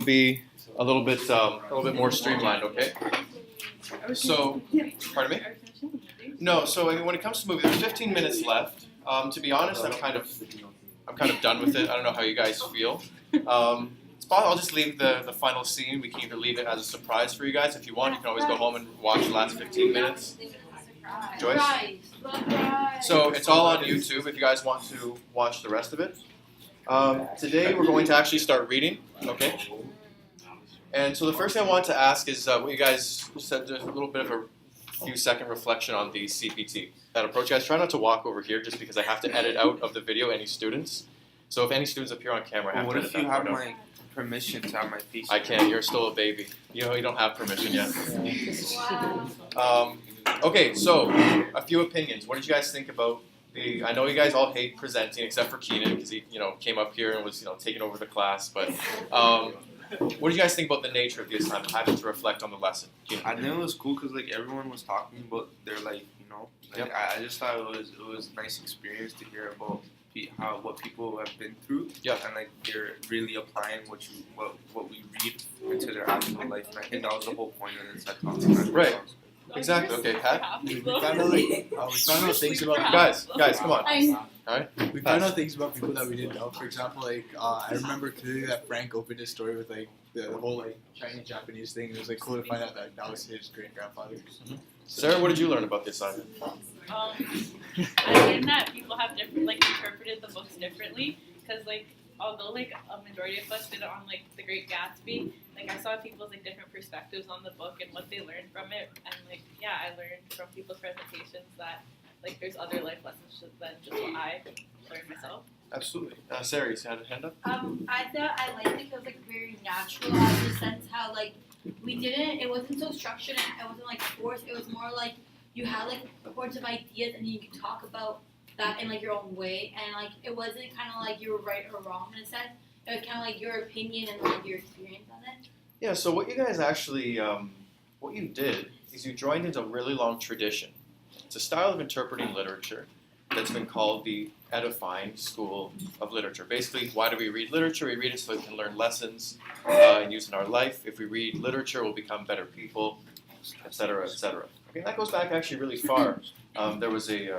be a little bit more streamlined, okay? So, pardon me? No. So I mean, when it comes to movie, there's 15 minutes left. To be honest, I'm kind of done with it. I don't know how you guys feel. I'll just leave the final scene. We can either leave it as a surprise for you guys. If you want, you can always go home and watch the last 15 minutes. Joyce? So it's all on YouTube if you guys want to watch the rest of it. Today we're going to actually start reading, okay? And so the first thing I want to ask is what you guys said, just a little bit of a few second reflection on the CPT. That approach, guys, try not to walk over here just because I have to edit out of the video any students. So if any students appear on camera, I have to edit that part out. What if you have my permission to have my face? I can't, you're still a baby. You know, you don't have permission yet. Okay, so a few opinions. What did you guys think about I know you guys all hate presenting except for Keenan because he, came up here and was, taking over the class, but what did you guys think about the nature of the assignment, having to reflect on the lesson? Keenan? I think it was cool because everyone was talking about their Yep. I just thought it was a nice experience to hear about what people have been through, yep. And they're really applying what we read into their actual life, and I think that was the whole point of this talk. Right. Exactly. Okay, Pat. We found out things about guys. Come on. All right. We found out things about people that we didn't know. For example, I remember clearly that Frank opened his story with the whole Chinese Japanese thing. It was cool to find out that was his great grandfather. Mm-hmm. Sarah, what did you learn about the assignment? I learned that people have different interpreted the books differently because although a majority of us did it on The Great Gatsby, I saw people's different perspectives on the book and what they learned from it, and I learned from people's presentations that there's other life lessons than just what I learned myself. Absolutely. Sarah, you had a hand up? I thought I liked it because very natural in the sense how it wasn't so structured and it wasn't forced. It was more you had hordes of ideas and you could talk about that in your own way, and it wasn't kind of you were right or wrong in a sense. It was kind of your opinion and your experience on it. Yeah. So what you guys actually, what you did is you joined into a really long tradition. It's a style of interpreting literature that's been called the edifying school of literature. Basically, why do we read literature? We read it so we can learn lessons and use in our life. If we read literature, we'll become better people, etc., etc. Okay, that goes back actually really far. There was he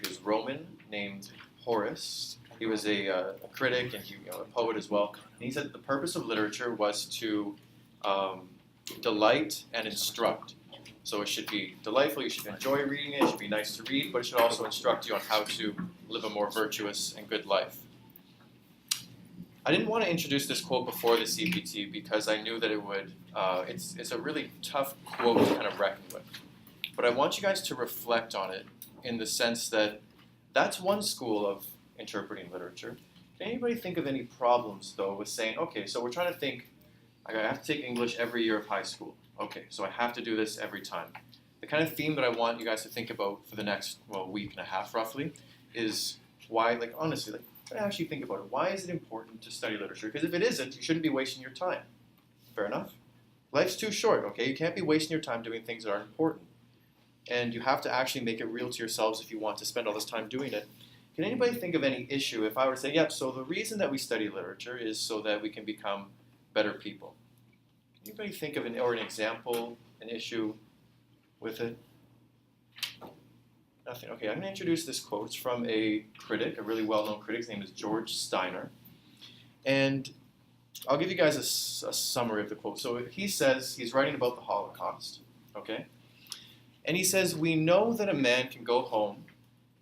was Roman named Horace. He was a critic and a poet as well. And he said that the purpose of literature was to delight and instruct. So it should be delightful, you should enjoy reading it should be nice to read, but it should also instruct you on how to live a more virtuous and good life. I didn't want to introduce this quote before the CPT because I knew that it would, it's a really tough quote to kind of reckon with. But I want you guys to reflect on it in the sense that that's one school of interpreting literature. Can anybody think of any problems, though, with saying, okay, so we're trying to think, I have to take English every year of high school. Okay, so I have to do this every time. The kind of theme that I want you guys to think about for the next, week and a half, roughly, is why, honestly, try to actually think about it. Why is it important to study literature? Because if it isn't, you shouldn't be wasting your time. Fair enough? Life's too short, okay? You can't be wasting your time doing things that aren't important. And you have to actually make it real to yourselves if you want to spend all this time doing it. Can anybody think of any issue if I were to say, yep, so the reason that we study literature is so that we can become better people? Can anybody think of an example, an issue with it? Nothing. Okay, I'm going to introduce this quote. It's from a critic, a really well-known critic. His name is George Steiner. And I'll give you guys a summary of the quote. So he says, he's writing about the Holocaust, okay? And he says, we know that a man can go home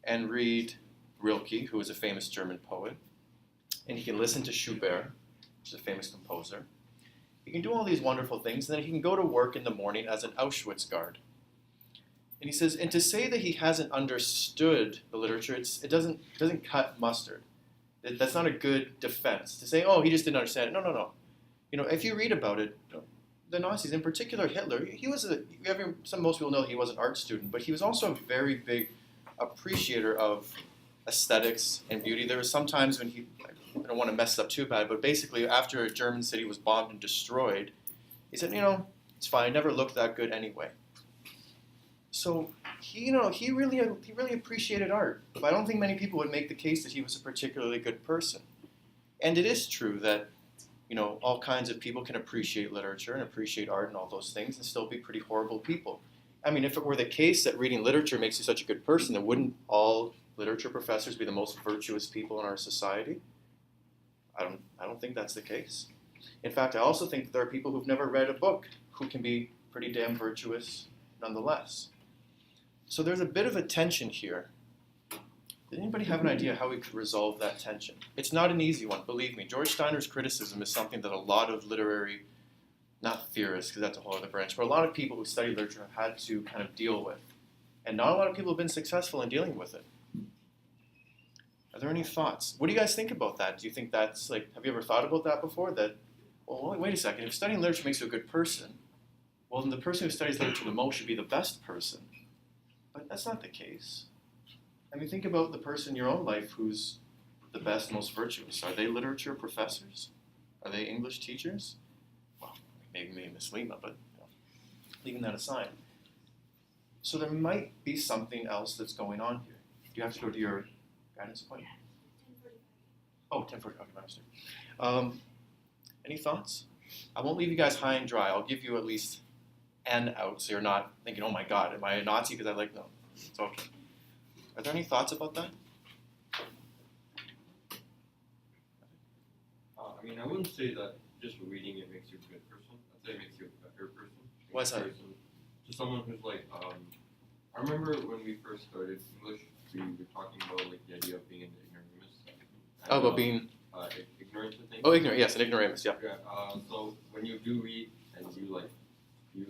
and read Rilke, who is a famous German poet, and he can listen to Schubert, which is a famous composer. He can do all these wonderful things, and then he can go to work in the morning as an Auschwitz guard. And he says, and to say that he hasn't understood the literature, it doesn't cut mustard. That's not a good defense. To say, oh, he just didn't understand it. No. If you read about it, the Nazis, in particular Hitler, most people know he was an art student, but he was also a very big appreciator of aesthetics and beauty. There was some times when I don't want to mess it up too bad, but basically after a German city was bombed and destroyed, he said, it's fine, it never looked that good anyway. So he really appreciated art, but I don't think many people would make the case that he was a particularly good person. And it is true that, all kinds of people can appreciate literature and appreciate art and all those things and still be pretty horrible people. I mean, if it were the case that reading literature makes you such a good person, then wouldn't all literature professors be the most virtuous people in our society? I don't think that's the case. In fact, I also think that there are people who've never read a book who can be pretty damn virtuous nonetheless. So there's a bit of a tension here. Did anybody have an idea how we could resolve that tension? It's not an easy one, believe me. George Steiner's criticism is something that a lot of literary, not theorists, because that's a whole other branch, but a lot of people who study literature have had to kind of deal with. And not a lot of people have been successful in dealing with it. Are there any thoughts? What do you guys think about that? Do you think that's have you ever thought about that before? That, well, wait a second, if studying literature makes you a good person, well, then the person who studies literature the most should be the best person. But that's not the case. I mean, think about the person in your own life who's the best, most virtuous. Are they literature professors? Are they English teachers? Well, maybe Miss Sleiman, but leaving that aside. So there might be something else that's going on here. You have to go to your guidance point. Oh, 10:40. Okay, my mistake. Any thoughts? I won't leave you guys high and dry. I'll give you at least an out, so you're not thinking, "Oh my God, am I a Nazi?" Because no, it's okay. Are there any thoughts about that? I mean, I wouldn't say that just reading it makes you a good person. I'd say it makes you a better person. Why is that? To someone who's I remember when we first started English, we were talking about the idea of being an ignoramus. Oh, about being ignorant to things. Oh, ignorant. Yes, an ignoramus. Yeah. Yeah. So when you do read and you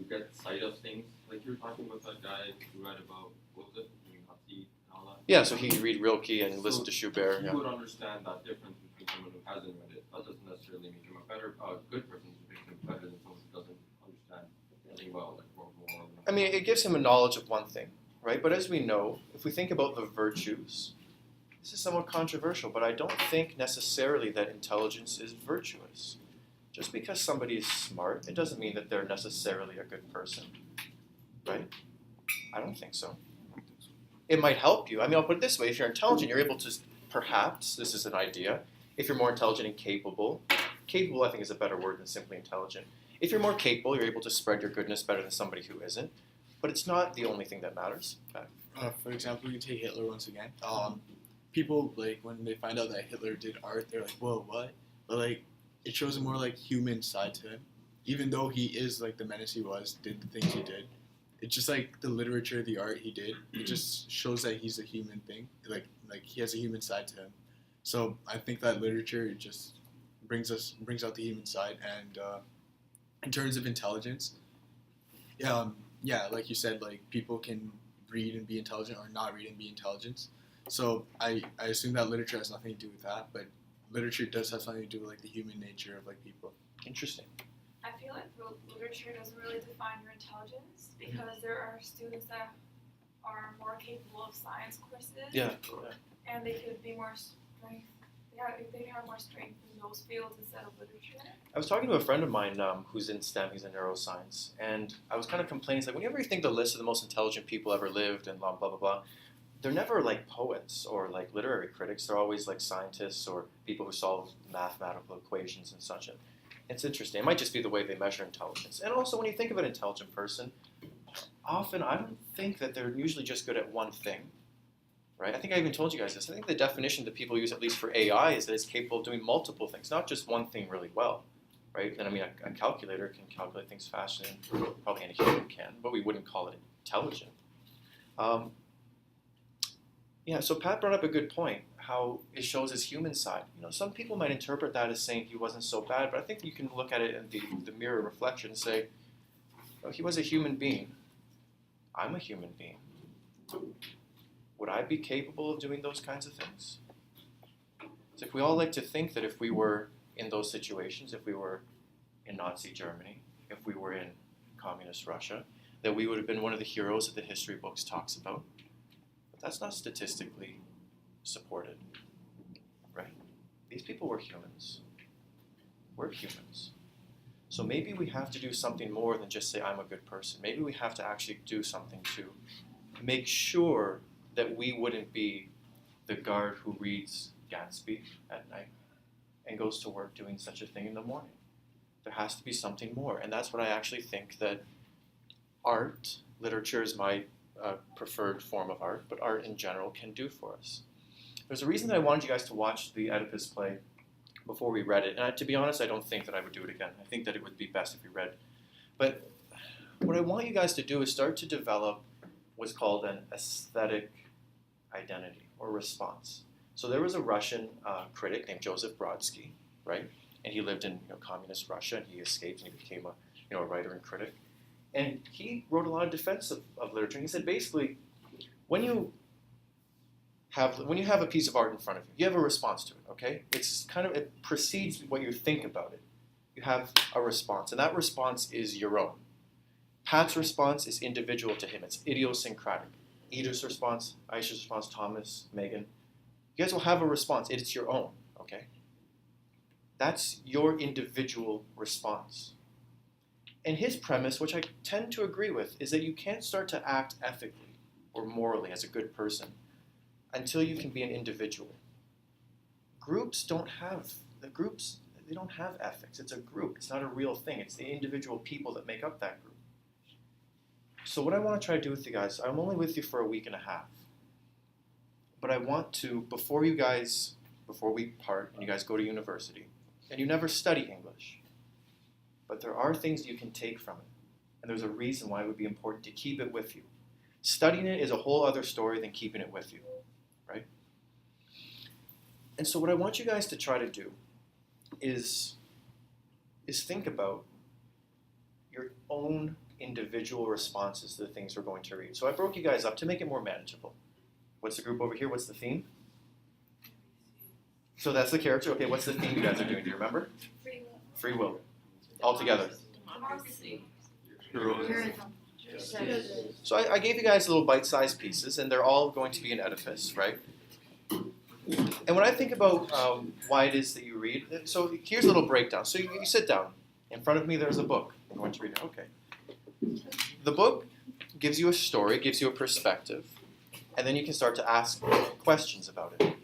get sight of things, like you were talking about that guy who read about what was it, Nazi and all that. Yeah. So he read Rilke and listened to Schubert. You Yeah. would understand that difference between someone who hasn't read it. That doesn't necessarily make him a good person. It makes him better than someone who doesn't understand anything about World War. I mean, it gives him a knowledge of one thing, right? But as we know, if we think about the virtues, this is somewhat controversial, but I don't think necessarily that intelligence is virtuous. Just because somebody is smart, it doesn't mean that they're necessarily a good person, right? I don't think so. It might help you. I mean, I'll put it this way. If you're intelligent, you're able to, perhaps, this is an idea, if you're more intelligent and capable I think is a better word than simply intelligent. If you're more capable, you're able to spread your goodness better than somebody who isn't. But it's not the only thing that matters. For example, you take Hitler once again. People, when they find out that Hitler did art, they're like, whoa, what? But, it shows a more, human side to him. Even though he is, the menace he was, did the things he did. It's just, the literature, the art he did, it just shows that he's a human thing. He has a human side to him. So I think that literature just brings out the human side. And in terms of intelligence, yeah, like you said, people can read and be intelligent or not read and be intelligent. So I assume that literature has nothing to do with that, but literature does have something to do with the human nature of people. Interesting. I feel like literature doesn't really define your intelligence because there are students that are more capable of science courses. Yeah. And they could be more strength. They have more strength in those fields instead of literature. I was talking to a friend of mine who's in STEM, he's in neuroscience, and I was kind of complaining, it's whenever you think the list of the most intelligent people ever lived and blah, blah, blah, blah, they're never poets or literary critics. They're always scientists or people who solve mathematical equations and such. And it's interesting. It might just be the way they measure intelligence. And also, when you think of an intelligent person, often I don't think that they're usually just good at one thing. Right? I think I even told you guys this. I think the definition that people use, at least for AI, is that it's capable of doing multiple things, not just one thing really well. Right? And I mean, a calculator can calculate things faster than probably any human can, but we wouldn't call it intelligent. Yeah, so Pat brought up a good point, how it shows his human side. Some people might interpret that as saying he wasn't so bad, but I think you can look at it in the mirror reflection and say, oh, he was a human being. I'm a human being. Would I be capable of doing those kinds of things? It's we all like to think that if we were in those situations, if we were in Nazi Germany, if we were in communist Russia, that we would have been one of the heroes that the history books talks about. But that's not statistically supported, right? These people were humans. We're humans. So maybe we have to do something more than just say, I'm a good person. Maybe we have to actually do something to make sure that we wouldn't be the guard who reads Gatsby at night. and goes to work doing such a thing in the morning. There has to be something more, and that's what I actually think that art, literature is my preferred form of art, but art in general can do for us. There's a reason that I wanted you guys to watch the Oedipus play before we read it, and to be honest, I don't think that I would do it again. I think that it would be best if we read. But what I want you guys to do is start to develop what's called an aesthetic identity or response. So there was a Russian critic named Joseph Brodsky, right? And he lived in communist Russia, and he escaped and he became a writer and critic. And he wrote a lot of defense of literature. And he said basically, when you have a piece of art in front of you, you have a response to it. Okay, it precedes what you think about it. You have a response, and that response is your own. Pat's response is individual to him. It's idiosyncratic. Edith's response, Aisha's response, Thomas, Megan. You guys will have a response. It's your own. Okay, that's your individual response. And his premise, which I tend to agree with, is that you can't start to act ethically or morally as a good person until you can be an individual. Groups don't have ethics. It's a group. It's not a real thing. It's the individual people that make up that group. So what I want to try to do with you guys, I'm only with you for a week and a half. But I want to, before we part and you guys go to university, and you never study English, but there are things you can take from it. And there's a reason why it would be important to keep it with you. Studying it is a whole other story than keeping it with you, right? And so what I want you guys to try to do is think about your own individual responses to the things we're going to read. So I broke you guys up to make it more manageable. What's the group over here? What's the theme? So that's the character. Okay, what's the theme you guys are doing? Do you remember? Free will. Free will. All together. Democracy. So I gave you guys little bite-sized pieces, and they're all going to be an Oedipus, right? And when I think about why it is that you read, so here's a little breakdown. So you sit down. In front of me, there's a book. I'm going to read it. Okay. The book gives you a story, gives you a perspective, and then you can start to ask questions about it.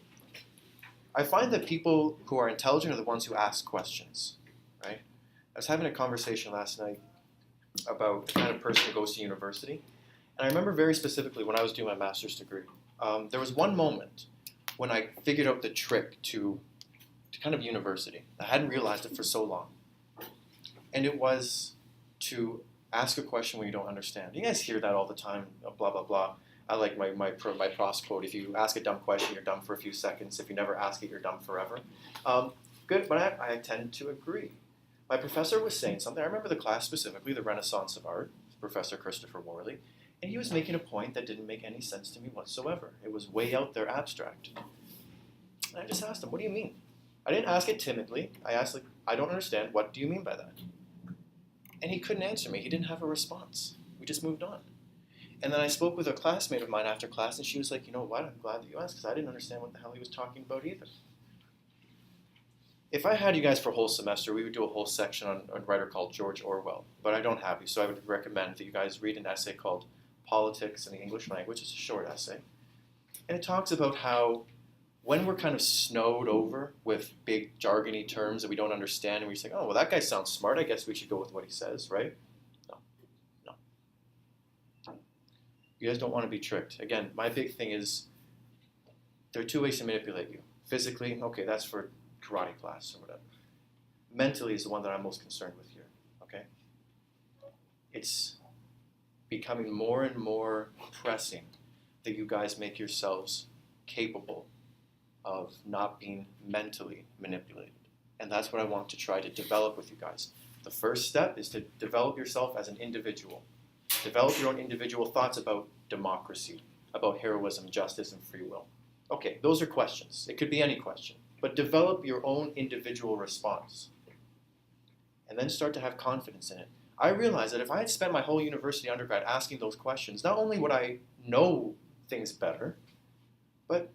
I find that people who are intelligent are the ones who ask questions, right? I was having a conversation last night about the kind of person who goes to university, and I remember very specifically when I was doing my master's degree, there was one moment when I figured out the trick to kind of university. I hadn't realized it for so long, and it was to ask a question when you don't understand. You guys hear that all the time, blah, blah, blah. I like my pros quote, if you ask a dumb question, you're dumb for a few seconds. If you never ask it, you're dumb forever. Good, but I tend to agree. My professor was saying something. I remember the class specifically, the Renaissance of Art, Professor Christopher Worley, and he was making a point that didn't make any sense to me whatsoever. It was way out there abstract. And I just asked him, what do you mean? I didn't ask it timidly. I asked, I don't understand. What do you mean by that? And he couldn't answer me. He didn't have a response. We just moved on. And then I spoke with a classmate of mine after class, and she was like, you know what, I'm glad that you asked, because I didn't understand what the hell he was talking about either. If I had you guys for a whole semester, we would do a whole section on a writer called George Orwell, but I don't have you, so I would recommend that you guys read an essay called Politics in the English Language. It's a short essay. And it talks about how when we're kind of snowed over with big jargony terms that we don't understand, and we say, oh, well, that guy sounds smart, I guess we should go with what he says, right? No. You guys don't want to be tricked. Again, my big thing is there are two ways to manipulate you. Physically, okay, that's for karate class or whatever. Mentally is the one that I'm most concerned with here, okay? It's becoming more and more pressing that you guys make yourselves capable of not being mentally manipulated. And that's what I want to try to develop with you guys. The first step is to develop yourself as an individual. Develop your own individual thoughts about democracy, about heroism, justice, and free will. Okay, those are questions. It could be any question. But develop your own individual response. And then start to have confidence in it. I realized that if I had spent my whole university undergrad asking those questions, not only would I know things better, but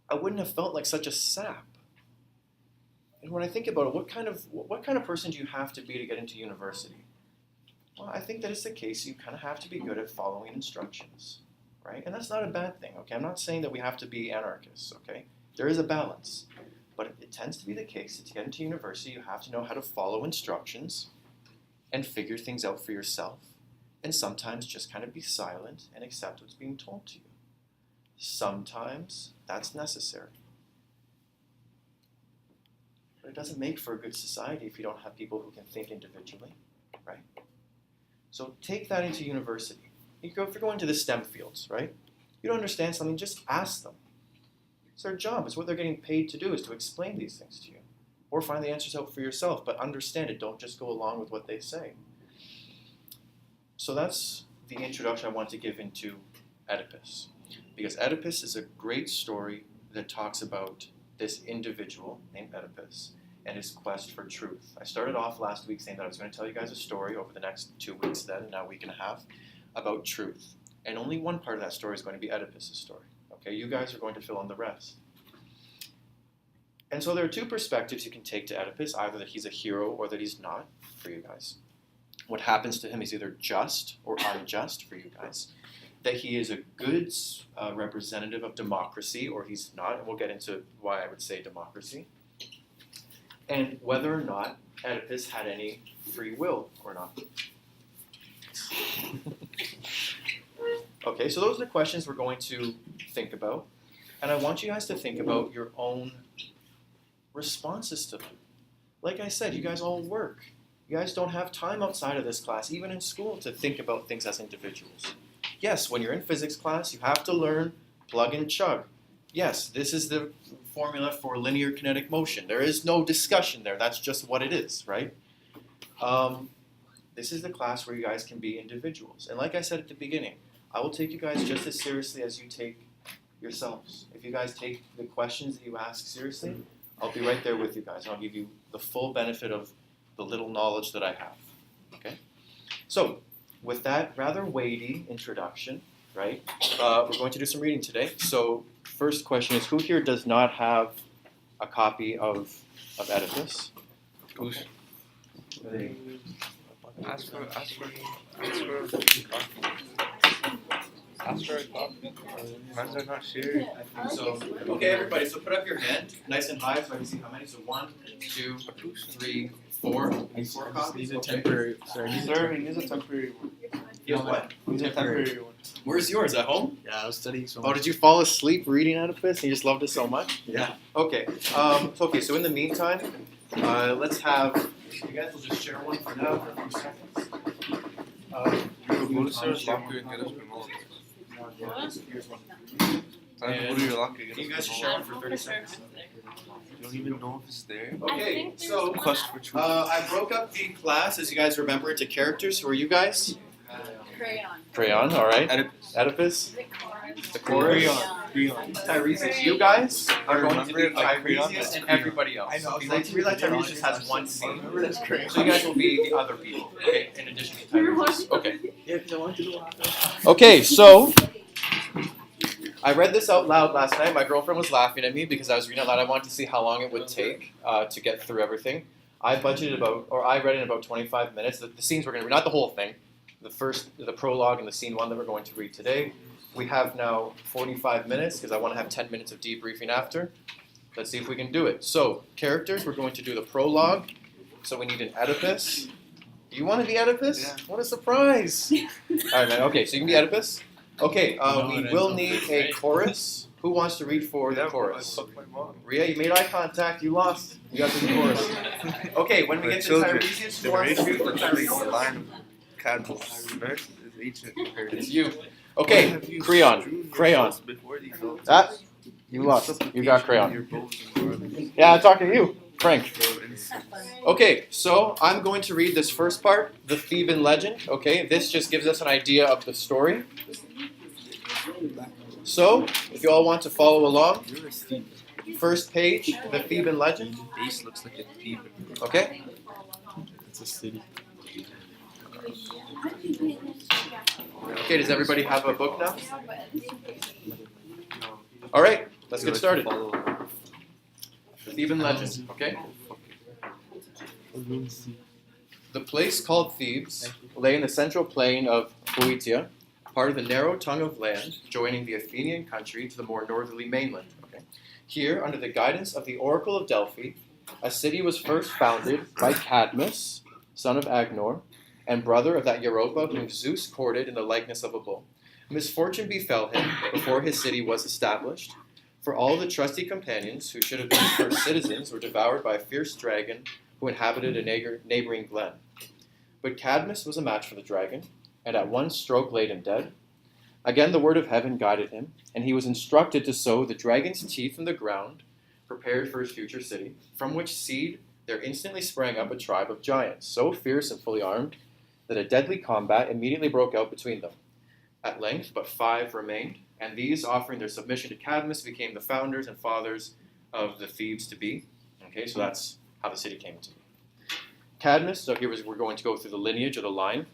I wouldn't have felt like such a sap. And when I think about it, what kind of person do you have to be to get into university? Well, I think that it's the case you kind of have to be good at following instructions, right? And that's not a bad thing, okay? I'm not saying that we have to be anarchists, okay? There is a balance. But it tends to be the case that to get into university, you have to know how to follow instructions and figure things out for yourself, and sometimes just kind of be silent and accept what's being told to you. Sometimes that's necessary. But it doesn't make for a good society if you don't have people who can think individually, right? So take that into university. If you're going to the STEM fields, right? You don't understand something, just ask them. It's their job. It's what they're getting paid to do, is to explain these things to you. Or find the answers out for yourself, but understand it. Don't just go along with what they say. So that's the introduction I want to give into Oedipus. Because Oedipus is a great story that talks about this individual named Oedipus and his quest for truth. I started off last week saying that I was going to tell you guys a story over the next 2 weeks then, and now a week and a half, about truth. And only one part of that story is going to be Oedipus' story. Okay, you guys are going to fill in the rest. And so there are two perspectives you can take to Oedipus, either that he's a hero or that he's not, for you guys. What happens to him is either just or unjust for you guys. That he is a good representative of democracy, or he's not, and we'll get into why I would say democracy. And whether or not Oedipus had any free will or not. Okay, so those are the questions we're going to think about. And I want you guys to think about your own responses to them. Like I said, you guys all work. You guys don't have time outside of this class, even in school, to think about things as individuals. Yes, when you're in physics class, you have to learn plug and chug. Yes, this is the formula for linear kinetic motion. There is no discussion there. That's just what it is, right? This is the class where you guys can be individuals. And like I said at the beginning, I will take you guys just as seriously as you take yourselves. If you guys take the questions that you ask seriously, I'll be right there with you guys. And I'll give you the full benefit of the little knowledge that I have. Okay? So, with that rather weighty introduction, right, we're going to do some reading today. So, first question is, who here does not have a copy of Oedipus? Okay. Ask for a copy. Mine's are not shared. I think so. Okay, everybody, so put up your hand, nice and high, so I can see how many. So 1, 2, 3, 4. 4 copies. He's a temporary. Sir, he's a temporary one. You have what? He's a temporary one. Where's yours? At home? Yeah, I was studying so Oh, much. did you fall asleep reading Oedipus and you just loved it so much? Yeah. Okay. Okay, so in the meantime, let's have, you guys will just share one for now for a few seconds. Go to Sir's locker and get us remote. Here's one. Time to go to your locker and Can get you us guys just remote. share one for 30 seconds? You don't even know if it's there. Okay, so Quest for truth. I broke up the class, as you guys remember, into characters. Who are you guys? Crayon. Crayon, all right. Oedipus. The chorus. Tiresias. You guys are going to be Tiresias and everybody else. I know, You realize Tiresias just has one scene. So you guys will be the other people, okay, in addition to Tiresias. Okay. Yeah, because I wanted to know. Okay, so I read this out loud last night. My girlfriend was laughing at me because I was reading out loud. I wanted to see how long it would take to get through everything. I read it in about 25 minutes. The scenes we're going to read, not the whole thing. The prologue and the scene 1 that we're going to read today. We have now 45 minutes because I want to have 10 minutes of debriefing after. Let's see if we can do it. So, characters, we're going to do the prologue. So we need an Oedipus. Do you want to be Oedipus? Yeah. What a surprise. All right, man. Okay, so you can be Oedipus. Okay, we will need a chorus. Who wants to read for the chorus? Fuck my mom. Rhea, you made eye contact. You lost. You got to do the chorus. Okay, when we My get to children, Tiresias, who wants to read for the Tiresias? line of candles. First is ancient It's you. Okay, crayon. Before these old Ah, you lost. You got crayon. Yeah, I'm talking to you, Frank. Okay, so I'm going to read this first part, the Theban Legend. Okay, this just gives us an idea of the story. So, if you all want to follow along, You're a Theban. first page, the Theban Legend. Base looks like a Theban. Okay. It's a city. Okay, does everybody have a book now? All right, let's get started. The Theban Legend, okay? The place called Thebes lay in the central plain of Boeotia, part of the narrow tongue of land joining the Athenian country to the more northerly mainland. Okay? Here, under the guidance of the Oracle of Delphi, a city was first founded by Cadmus, son of Agnor, and brother of that Europa whom Zeus courted in the likeness of a bull. Misfortune befell him before his city was established, for all the trusty companions who should have been first citizens were devoured by a fierce dragon who inhabited a neighboring glen. But Cadmus was a match for the dragon, and at one stroke laid him dead. Again the word of heaven guided him, and he was instructed to sow the dragon's teeth in the ground, prepared for his future city, from which seed there instantly sprang up a tribe of giants, so fierce and fully armed that a deadly combat immediately broke out between them. At length but 5 remained, and these, offering their submission to Cadmus, became the founders and fathers of the Thebes to be. Okay, so that's how the city came to be. Cadmus, so here we're going to go through the lineage of the line.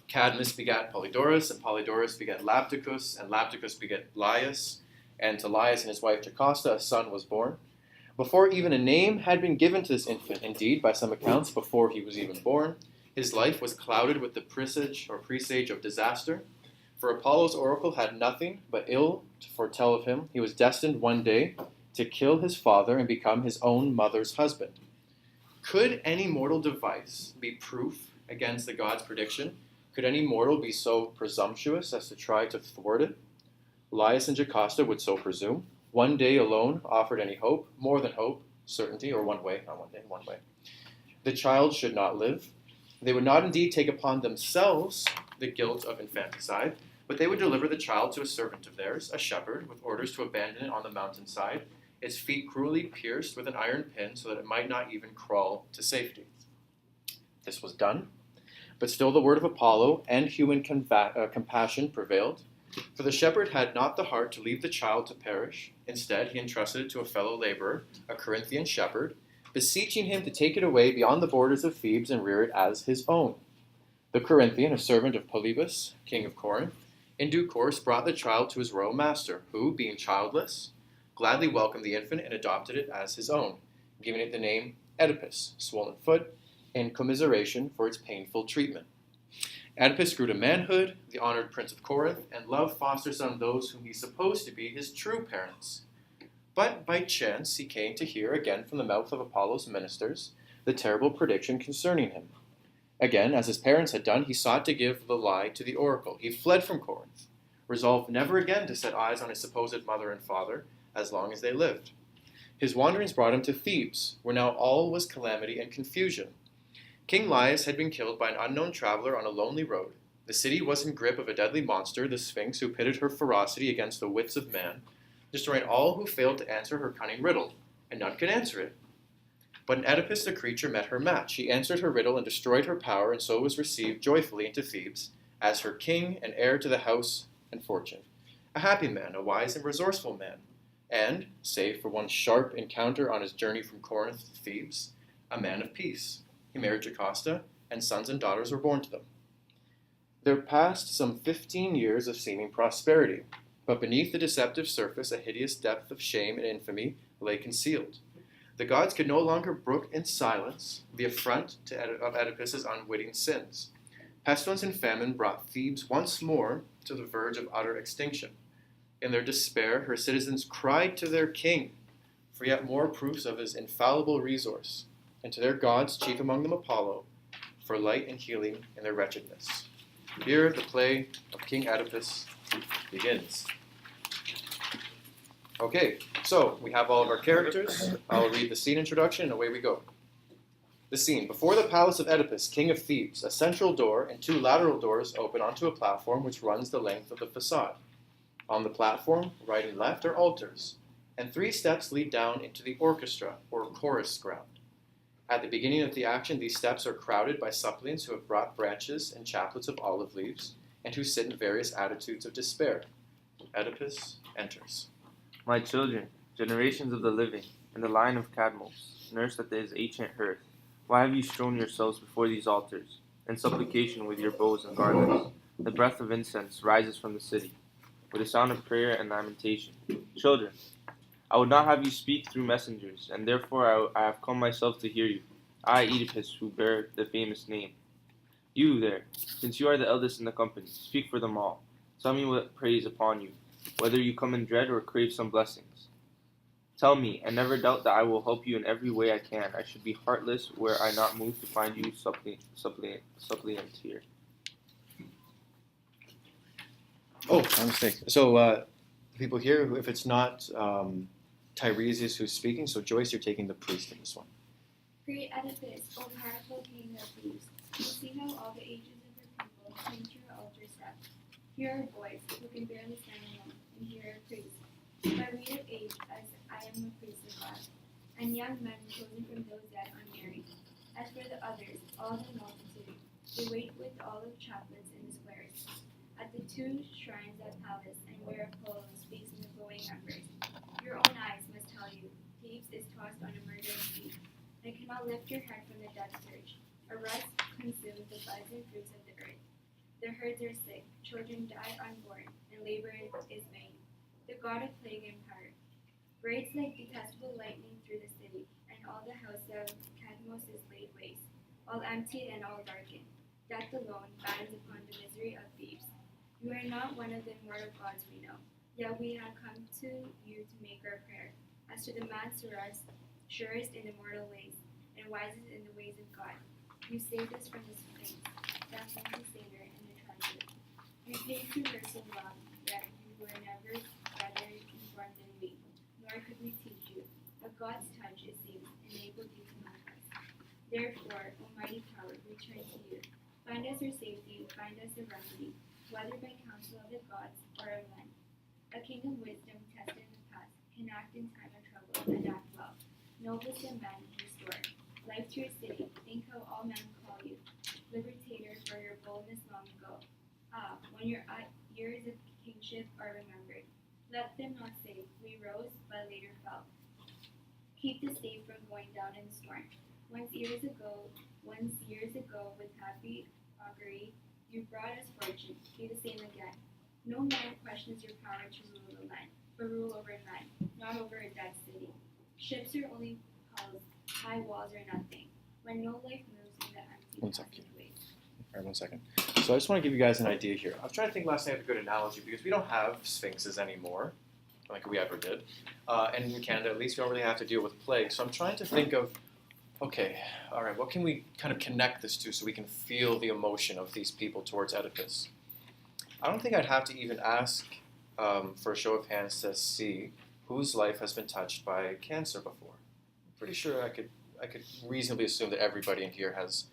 Cadmus begat Polydorus, and Polydorus begat Lapticus, and Lapticus begat Laius, and to Laius and his wife Jocasta a son was born. Before even a name had been given to this infant, indeed, by some accounts, before he was even born, his life was clouded with the presage of disaster. For Apollo's oracle had nothing but ill to foretell of him. He was destined one day to kill his father and become his own mother's husband. Could any mortal device be proof against the god's prediction? Could any mortal be so presumptuous as to try to thwart it? Laius and Jocasta would so presume. One day alone offered any hope, more than hope, certainty, or one way, not one day, one way. The child should not live. They would not indeed take upon themselves the guilt of infanticide, but they would deliver the child to a servant of theirs, a shepherd, with orders to abandon it on the mountainside, its feet cruelly pierced with an iron pin so that it might not even crawl to safety. This was done, but still the word of Apollo and human compassion prevailed, for the shepherd had not the heart to leave the child to perish. Instead, he entrusted it to a fellow laborer, a Corinthian shepherd, beseeching him to take it away beyond the borders of Thebes and rear it as his own. The Corinthian, a servant of Polybus, king of Corinth, in due course brought the child to his royal master, who, being childless, gladly welcomed the infant and adopted it as his own, giving it the name Oedipus, swollen foot, in commiseration for its painful treatment. Oedipus grew to manhood, the honored prince of Corinth, and love fosters on those whom he supposed to be his true parents. But by chance he came to hear again from the mouth of Apollo's ministers the terrible prediction concerning him. Again, as his parents had done, he sought to give the lie to the oracle. He fled from Corinth, resolved never again to set eyes on his supposed mother and father as long as they lived. His wanderings brought him to Thebes, where now all was calamity and confusion. King Laius had been killed by an unknown traveler on a lonely road. The city was in grip of a deadly monster, the Sphinx, who pitted her ferocity against the wits of man, destroying all who failed to answer her cunning riddle, and none could answer it. But in Oedipus the creature met her match. He answered her riddle and destroyed her power, and so was received joyfully into Thebes as her king and heir to the house and fortune. A happy man, a wise and resourceful man, and, save for one sharp encounter on his journey from Corinth to Thebes, a man of peace. He married Jocasta, and sons and daughters were born to them. There passed some 15 years of seeming prosperity, but beneath the deceptive surface a hideous depth of shame and infamy lay concealed. The gods could no longer brook in silence the affront of Oedipus's unwitting sins. Pestilence and famine brought Thebes once more to the verge of utter extinction. In their despair, her citizens cried to their king for yet more proofs of his infallible resource, and to their gods, chief among them Apollo, for light and healing in their wretchedness. Here the play of King Oedipus begins. Okay, so we have all of our characters. I'll read the scene introduction and away we go. The scene. Before the palace of Oedipus, king of Thebes, a central door and 2 lateral doors open onto a platform which runs the length of the facade. On the platform, right and left, are altars, and 3 steps lead down into the orchestra, or chorus ground. At the beginning of the action, these steps are crowded by suppliants who have brought branches and chaplets of olive leaves, and who sit in various attitudes of despair. Oedipus enters. My children, generations of the living, in the line of Cadmus, nursed at his ancient hearth, why have you strewn yourselves before these altars, in supplication with your bows and garlands? The breath of incense rises from the city, with a sound of prayer and lamentation. Children, I would not have you speak through messengers, and therefore I have come myself to hear you, I, Oedipus, who bear the famous name. You there, since you are the eldest in the company, speak for them all. Tell me what prays upon you, whether you come in dread or crave some blessings. Tell me, and never doubt that I will help you in every way I can. I should be heartless were I not moved to find you suppliant here. Oh, my mistake. So, the people here, if it's not Tiresias who's speaking, so Joyce, you're taking the priest in this one. Great Oedipus, O powerful king of Thebes, you see how all the ages of your people came to your altar steps. Here are boys who can barely stand alone, and here are priests. By weight of age, as I am a priest of God, and young men chosen from those dead unmarried. As for the others, all the multitude, they wait with olive chaplets in the squares, at the 2 shrines at palace, and wear polos facing the glowing embers. Your own eyes must tell you, Thebes is tossed on a murdering sea, and cannot lift your head from the death surge. A rust consumes the buds and fruits of the earth. The herds are sick, children die unborn, and labor is vain. The god of plague and power braids like detestable lightning through the city, and all the house of Cadmos is laid waste, all emptied and all darkened. Death alone battens upon the misery of Thebes. You are not one of the immortal gods we know, yet we have come to you to make our prayer. As to the man surest in immortal ways, and wisest in the ways of God, you saved us from the Sphinx, that fancy sailor in the tragedy. We paid to her so long, yet you were never better informed than we, nor could we teach you. A God's touch, it seems, enabled you to help us. Therefore, Almighty power, we turn to you. Find us our safety, find us a remedy, whether by counsel of the gods or of men. A king of wisdom tested in the past can act in time of trouble and act well. Noblest of men, restore life to your city. Think how all men call you, liberator for your boldness long ago. Ah, when your years of kingship are remembered, let them not say, we rose but later fell. Keep the state from going down in the storm. Once years ago, with happy augury, you brought us fortune. Be the same again. No man questions your power to rule the land, but rule over men, not over a dead city. Ships are only hulls, high walls are nothing, when no life moves in the empty passageways. All right, 1 second. So I just want to give you guys an idea here. I was trying to think last night of a good analogy because we don't have sphinxes anymore, like we ever did. And in Canada, at least, we don't really have to deal with plague. So I'm trying to think of, okay, all right, what can we kind of connect this to so we can feel the emotion of these people towards Oedipus? I don't think I'd have to even ask for a show of hands to see whose life has been touched by cancer before. I'm pretty sure I could reasonably assume that everybody in here has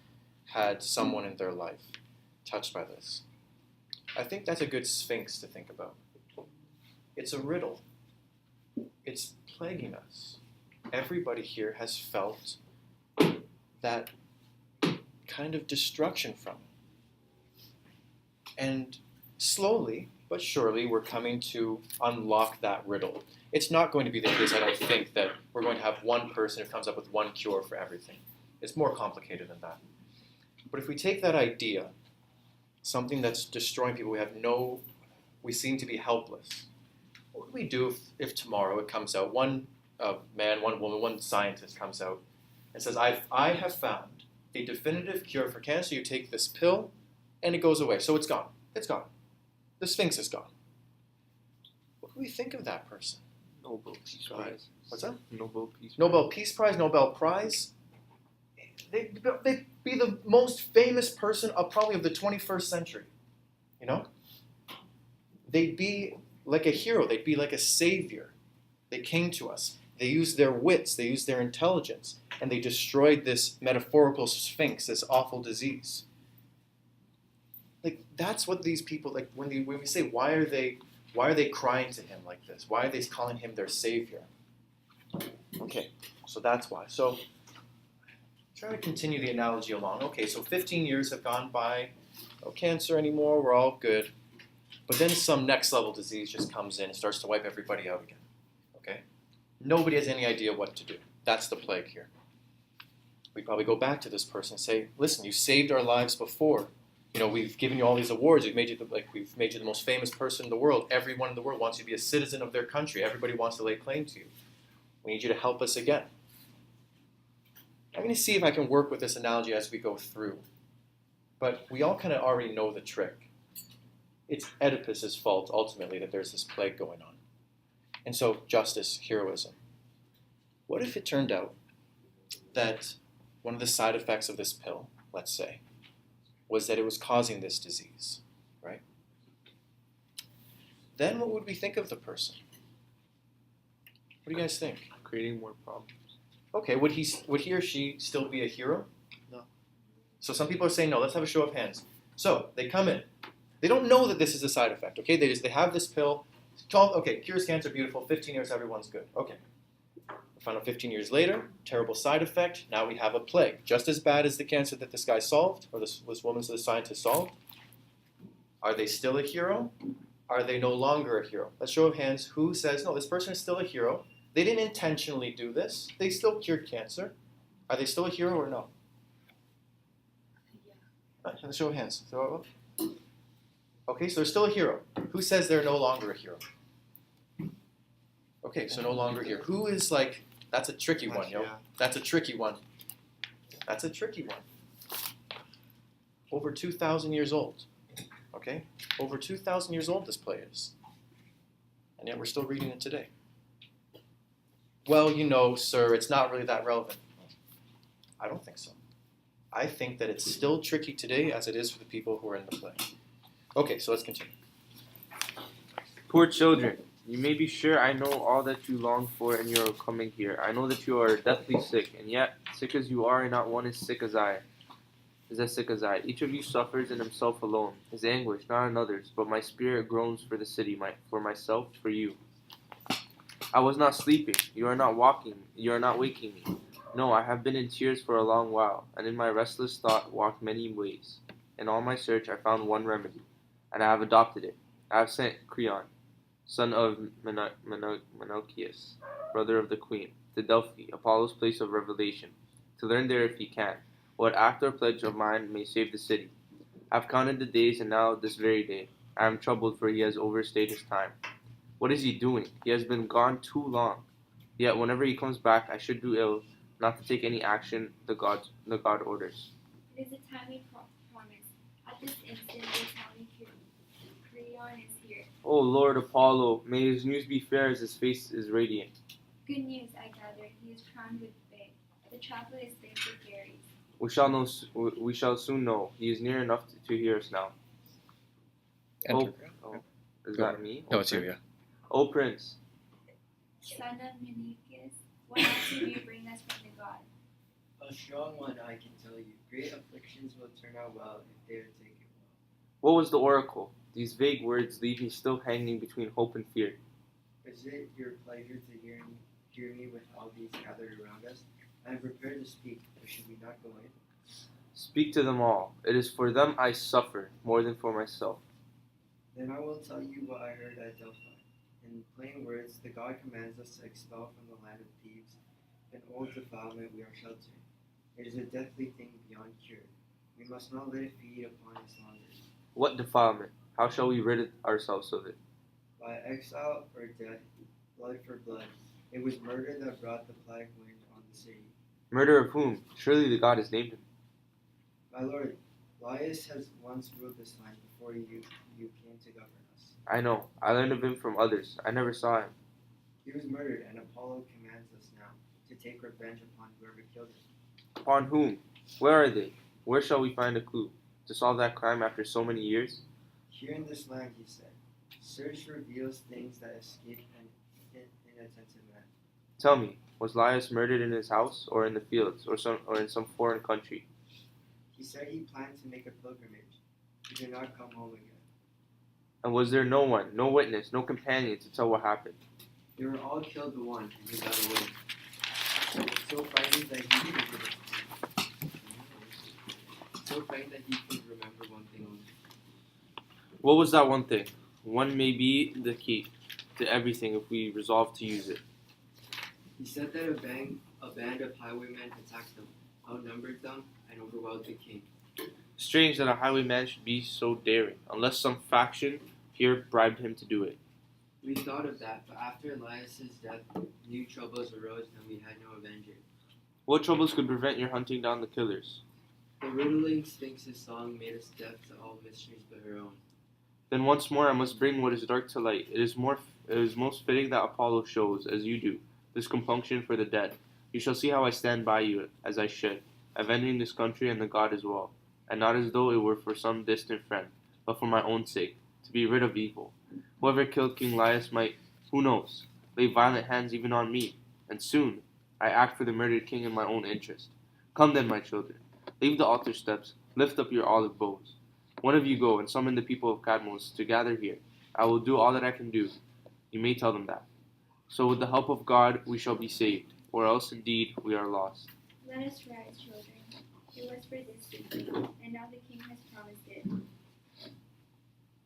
had someone in their life touched by this. I think that's a good sphinx to think about. It's a riddle. It's plaguing us. Everybody here has felt that kind of destruction from it. And slowly but surely we're coming to unlock that riddle. It's not going to be the case, I don't think, that we're going to have one person who comes up with one cure for everything. It's more complicated than that. But if we take that idea, something that's destroying people, we seem to be helpless. What would we do if tomorrow it comes out, one man, one woman, one scientist comes out and says, I have found the definitive cure for cancer. You take this pill and it goes away. So it's gone. It's gone. The Sphinx is gone. What do we think of that person? Nobel Peace Prize. What's that? Nobel Peace Prize. Nobel Peace Prize, Nobel Prize. They'd be the most famous person probably of the 21st century. You know? They'd be like a hero. They'd be like a savior. They came to us. They used their wits. They used their intelligence. And they destroyed this metaphorical sphinx, this awful disease. Like, that's what these people, like, when we say, why are they crying to him like this? Why are they calling him their savior? Okay, so that's why. So, try to continue the analogy along. Okay, so 15 years have gone by. No cancer anymore. We're all good. But then some next level disease just comes in and starts to wipe everybody out again. Okay? Nobody has any idea what to do. That's the plague here. We probably go back to this person and say, listen, you saved our lives before. You know, we've given you all these awards. We've made you the most famous person in the world. Everyone in the world wants you to be a citizen of their country. Everybody wants to lay claim to you. We need you to help us again. I'm going to see if I can work with this analogy as we go through. But we all kind of already know the trick. It's Oedipus' fault, ultimately, that there's this plague going on. And so, justice, heroism. What if it turned out that one of the side effects of this pill, let's say, was that it was causing this disease, right? Then what would we think of the person? What do you guys think? Creating more problems. Okay, would he or she still be a hero? No. So some people are saying no. Let's have a show of hands. So they come in. They don't know that this is a side effect. Okay, they have this pill. 12, okay, cures cancer, beautiful. 15 years, everyone's good. Okay. We find out 15 years later, terrible side effect. Now we have a plague, just as bad as the cancer that this guy solved, or this woman, the scientist solved. Are they still a hero? Are they no longer a hero? Let's show of hands. Who says no? This person is still a hero. They didn't intentionally do this. They still cured cancer. Are they still a hero or no? Let's show of hands. Throw it up. Okay, so they're still a hero. Who says they're no longer a hero? Okay, so no longer here. Who is like, that's a tricky one, yo. Yeah. That's a tricky one. That's a tricky one. Over 2,000 years old. Okay? Over 2,000 years old this play is. And yet we're still reading it today. Well, you know, sir, it's not really that relevant. I don't think so. I think that it's still tricky today as it is for the people who are in the play. Okay, so let's continue. Poor children, you may be sure I know all that you long for in your coming here. I know that you are deathly sick, and yet, sick as you are, not one is sick as I. Is as sick as I. Each of you suffers in himself alone. His anguish, not in others, but my spirit groans for the city, for myself, for you. I was not sleeping. You are not walking. You are not waking me. No, I have been in tears for a long while, and in my restless thought walked many ways. In all my search I found one remedy, and I have adopted it. I have sent Creon, son of Menocius, brother of the queen, to Delphi, Apollo's place of revelation, to learn there if he can, what act or pledge of mine may save the city. I have counted the days, and now this very day I am troubled, for he has overstayed his time. What is he doing? He has been gone too long. Yet whenever he comes back, I should do ill not to take any action the god orders. It is a timely promise. At this instant, they tell me Creon is here. O Lord Apollo, may his news be fair as his face is radiant. Good news, I gather. He is crowned with bay. The chaplet is baked with berries. We shall soon know. He is near enough to hear us now. Enter. Is that me? No, it's you, yeah. O Prince, Son of Menicius, what answer do you bring us from the god? A strong one, I can tell you. Great afflictions will turn out well if they are taken well. what was the oracle? These vague words leave me still hanging between hope and fear. Is it your pleasure to hear me with all these gathered around us? I am prepared to speak, but should we not go in? Speak to them all. It is for them I suffer, more than for myself. Then I will tell you what I heard at Delphi. In plain words, the god commands us to expel from the land of thieves an old defilement we are sheltering. It is a deathly thing beyond cure. We must not let it feed upon us longer. What defilement? How shall we rid ourselves of it? By exile or death, blood for blood. It was murder that brought the plague wind on the city. Murder of whom? Surely the god has named him. My lord, Laius has once ruled this land before you came to govern us. I know. I learned of him from others. I never saw him. He was murdered, and Apollo commands us now to take revenge upon whoever killed him. Upon whom? Where are they? Where shall we find a clue? To solve that crime after so many years? Here in this land, he said, search reveals things that escape an inattentive man. Tell me, was Laius murdered in his house, or in the fields, or in some foreign country? He said he planned to make a pilgrimage. He did not come home again. And was there no one, no witness, no companion to tell what happened? They were all killed but one, and he got away. So frightened that he could remember one thing only. What was that one thing? One may be the key to everything if we resolve to use it. He said that a band of highwaymen attacked them, outnumbered them, and overwhelmed the king. Strange that a highwayman should be so daring, unless some faction here bribed him to do it. We thought of that, but after Laius' death, new troubles arose and we had no avenger. What troubles could prevent your hunting down the killers? The riddling Sphinx's song made us deaf to all mysteries but her own. Then once more I must bring what is dark to light. It is most fitting that Apollo shows, as you do, this compunction for the dead. You shall see how I stand by you, as I should, avenging this country and the god as well, and not as though it were for some distant friend, but for my own sake, to be rid of evil. Whoever killed King Laius might, who knows, lay violent hands even on me, and soon I act for the murdered king in my own interest. Come then, my children, leave the altar steps, lift up your olive boughs. One of you go and summon the people of Cadmos to gather here. I will do all that I can do. You may tell them that. So with the help of God we shall be saved, or else indeed we are lost. Let us rise, children. It was for this reason, and now the king has promised it.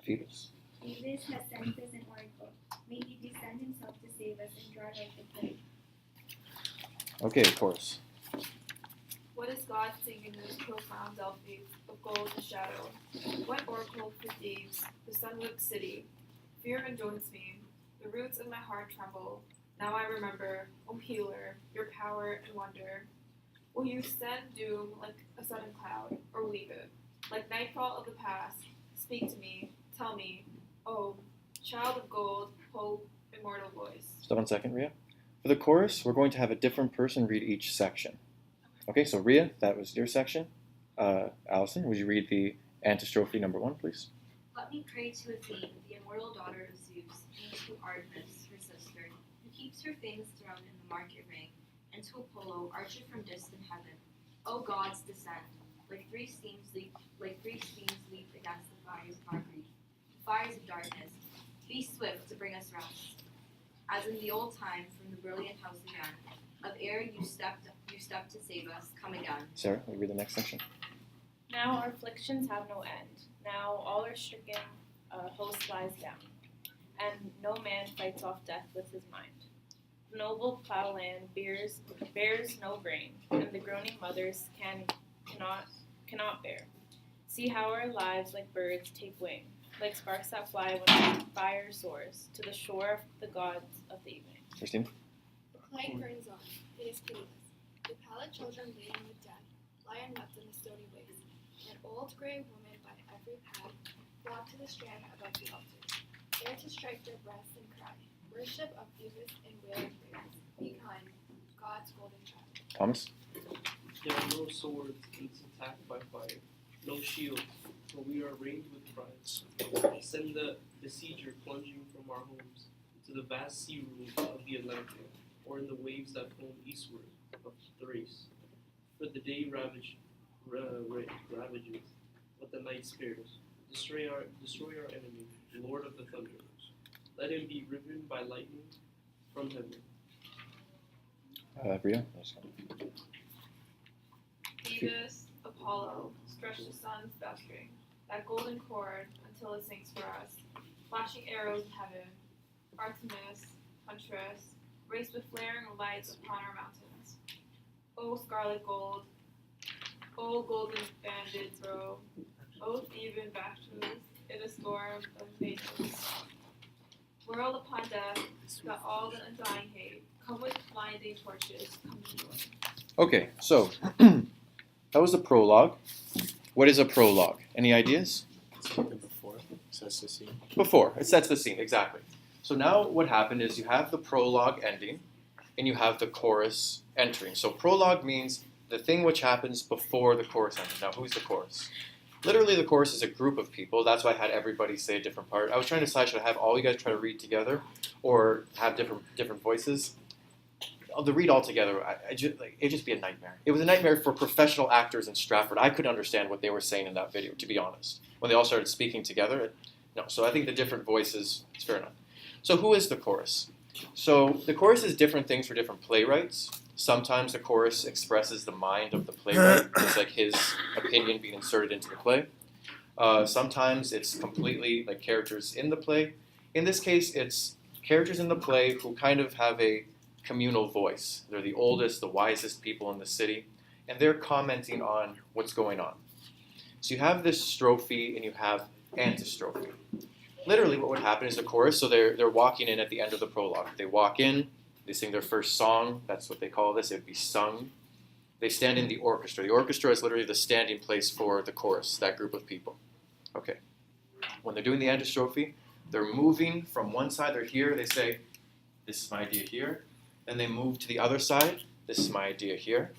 Phoebus. Phoebus has sent us an oracle. May he descend himself to save us and drive out the plague. Okay, of course. What is God saying in those profound Delphi of gold and shadow? What oracle for Thebes, the sun-whipped city? Fear enjoins me. The roots of my heart tremble. Now I remember, O healer, your power and wonder. Will you send doom like a sudden cloud, or weave it? Like nightfall of the past, speak to me, tell me, oh, child of gold, hope, immortal voice. Stop 1 second, Ria. For the chorus, we're going to have a different person read each section. Okay, so Ria, that was your section. Allison, would you read the antistrophe number 1, please? Let me pray to Athene, the immortal daughter of Zeus, and to Artemis, her sister, who keeps her famous throne in the market ring, and to Apollo, archer from distant heaven. O gods, descend, like three streams leap against the fires of our grief, the fires of darkness. Be swift to bring us rest. As in the old time, from the brilliant house again, of air you stepped to save us. Come again. Sarah, will you read the next section? Now our afflictions have no end. Now all are stricken, a host lies down, and no man fights off death with his mind. The noble plowland bears no grain, and the groaning mothers cannot bear. See how our lives like birds take wing, like sparks that fly when fire soars, to the shore of the gods of the evening. Christine? The plague burns on. It is pitiless. The pallid children laden with death lie unwept in the stony waste. An old gray woman by every path flock to the strand above the altar, there to strike their breasts and cry, worship of Phoebus in wailing prayers. Be kind, God's golden child. Thomas? There are no swords against attack by fire, no shields, for we are arrayed with pride. Send the besieger plunging from our homes into the vast sea room of the Atlantic, or in the waves that foam eastward of Thrace. For the day ravages what the night spares. Destroy our enemy, Lord of the thunders. Let him be riven by lightning from heaven. Ria? Phoebus, Apollo, stretch the sun's bowstring, that golden cord until it sinks for us. Flashing arrows in heaven, Artemis, Huntress, race with flaring lights upon our mountains. O scarlet gold, O golden banded throw, O Theban Bacchus, in a storm of maidens. Whirl upon death, that all the undying hate, come with blinding torches, come to joy. Okay, so that was the prologue. What is a prologue? Any ideas? Something before sets the scene. Before, it sets the scene, exactly. So now what happened is you have the prologue ending, and you have the chorus entering. So prologue means the thing which happens before the chorus ends. Now, who's the chorus? Literally, the chorus is a group of people. That's why I had everybody say a different part. I was trying to decide, should I have all you guys try to read together, or have different voices? The read all together, it'd just be a nightmare. It was a nightmare for professional actors in Stratford. I couldn't understand what they were saying in that video, to be honest. When they all started speaking together, no. So I think the different voices, it's fair enough. So who is the chorus? So the chorus is different things for different playwrights. Sometimes the chorus expresses the mind of the playwright. It's like his opinion being inserted into the play. Sometimes it's completely like characters in the play. In this case, it's characters in the play who kind of have a communal voice. They're the oldest, the wisest people in the city, and they're commenting on what's going on. So you have this strophe and you have antistrophe. Literally what would happen is the chorus, so they're walking in at the end of the prologue. They walk in, they sing their first song, that's what they call this, it would be sung. They stand in the orchestra. The orchestra is literally the standing place for the chorus, that group of people. Okay. When they're doing the antistrophe, they're moving from one side, they're here, they say, this is my idea here, then they move to the other side. This is my idea here.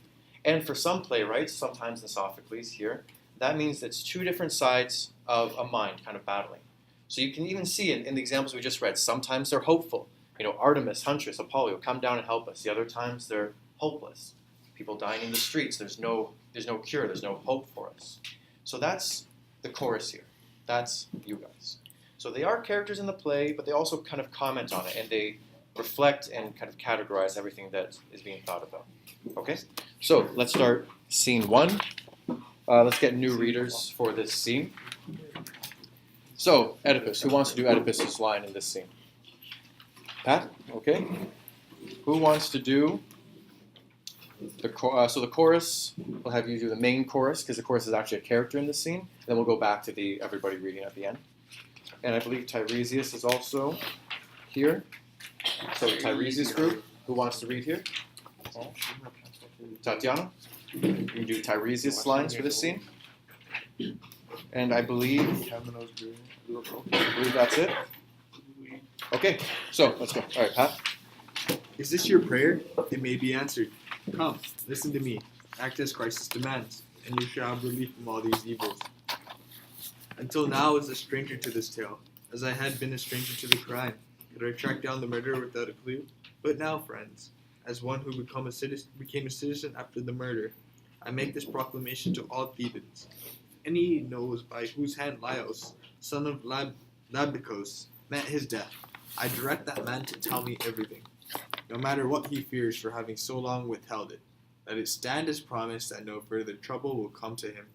And for some playwrights, sometimes in Sophocles here, that means it's two different sides of a mind kind of battling. So you can even see in the examples we just read, sometimes they're hopeful. Artemis, Huntress, Apollo, come down and help us. The other times they're hopeless. People dying in the streets. There's no cure. There's no hope for us. So that's the chorus here. That's you guys. So they are characters in the play, but they also kind of comment on it, and they reflect and kind of categorize everything that is being thought about. Okay? So let's start scene 1. Let's get new readers for this scene. So, Oedipus. Who wants to do Oedipus's line in this scene? Pat? Okay. Who wants to do the chorus? We'll have you do the main chorus, because the chorus is actually a character in this scene. Then we'll go back to the everybody reading at the end. And I believe Tiresias is also here. So Tiresias group, who wants to read here? Tatiana? You can do Tiresias lines for this scene. And I believe that's it. Okay, so let's go. All right, Pat. Is this your prayer? It may be answered. Come, listen to me. Act as crisis demands, and you shall have relief from all these evils. Until now I was a stranger to this tale, as I had been a stranger to the crime. Could I track down the murderer without a clue? But now, friends, as one who became a citizen after the murder, I make this proclamation to all Thebans. Any knows by whose hand Laios, son of Labdacos, met his death, I direct that man to tell me everything, no matter what he fears for having so long withheld it. Let it stand as promised that no further trouble will come to him,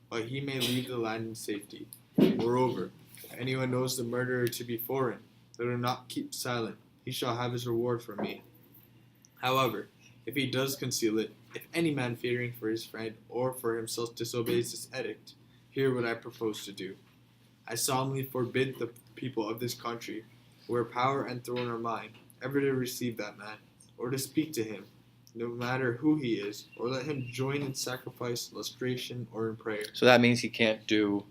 but he may leave the land in safety. Moreover, if anyone knows the murderer to be foreign, let him not keep silent. He shall have his reward from me. However, if he does conceal it, if any man fearing for his friend or for himself disobeys this edict, hear what I propose to do. I solemnly forbid the people of this country, where power and throne are mine, ever to receive that man, or to speak to him, no matter who he is, or let him join in sacrifice, lustration, or in prayer. So that means he can't do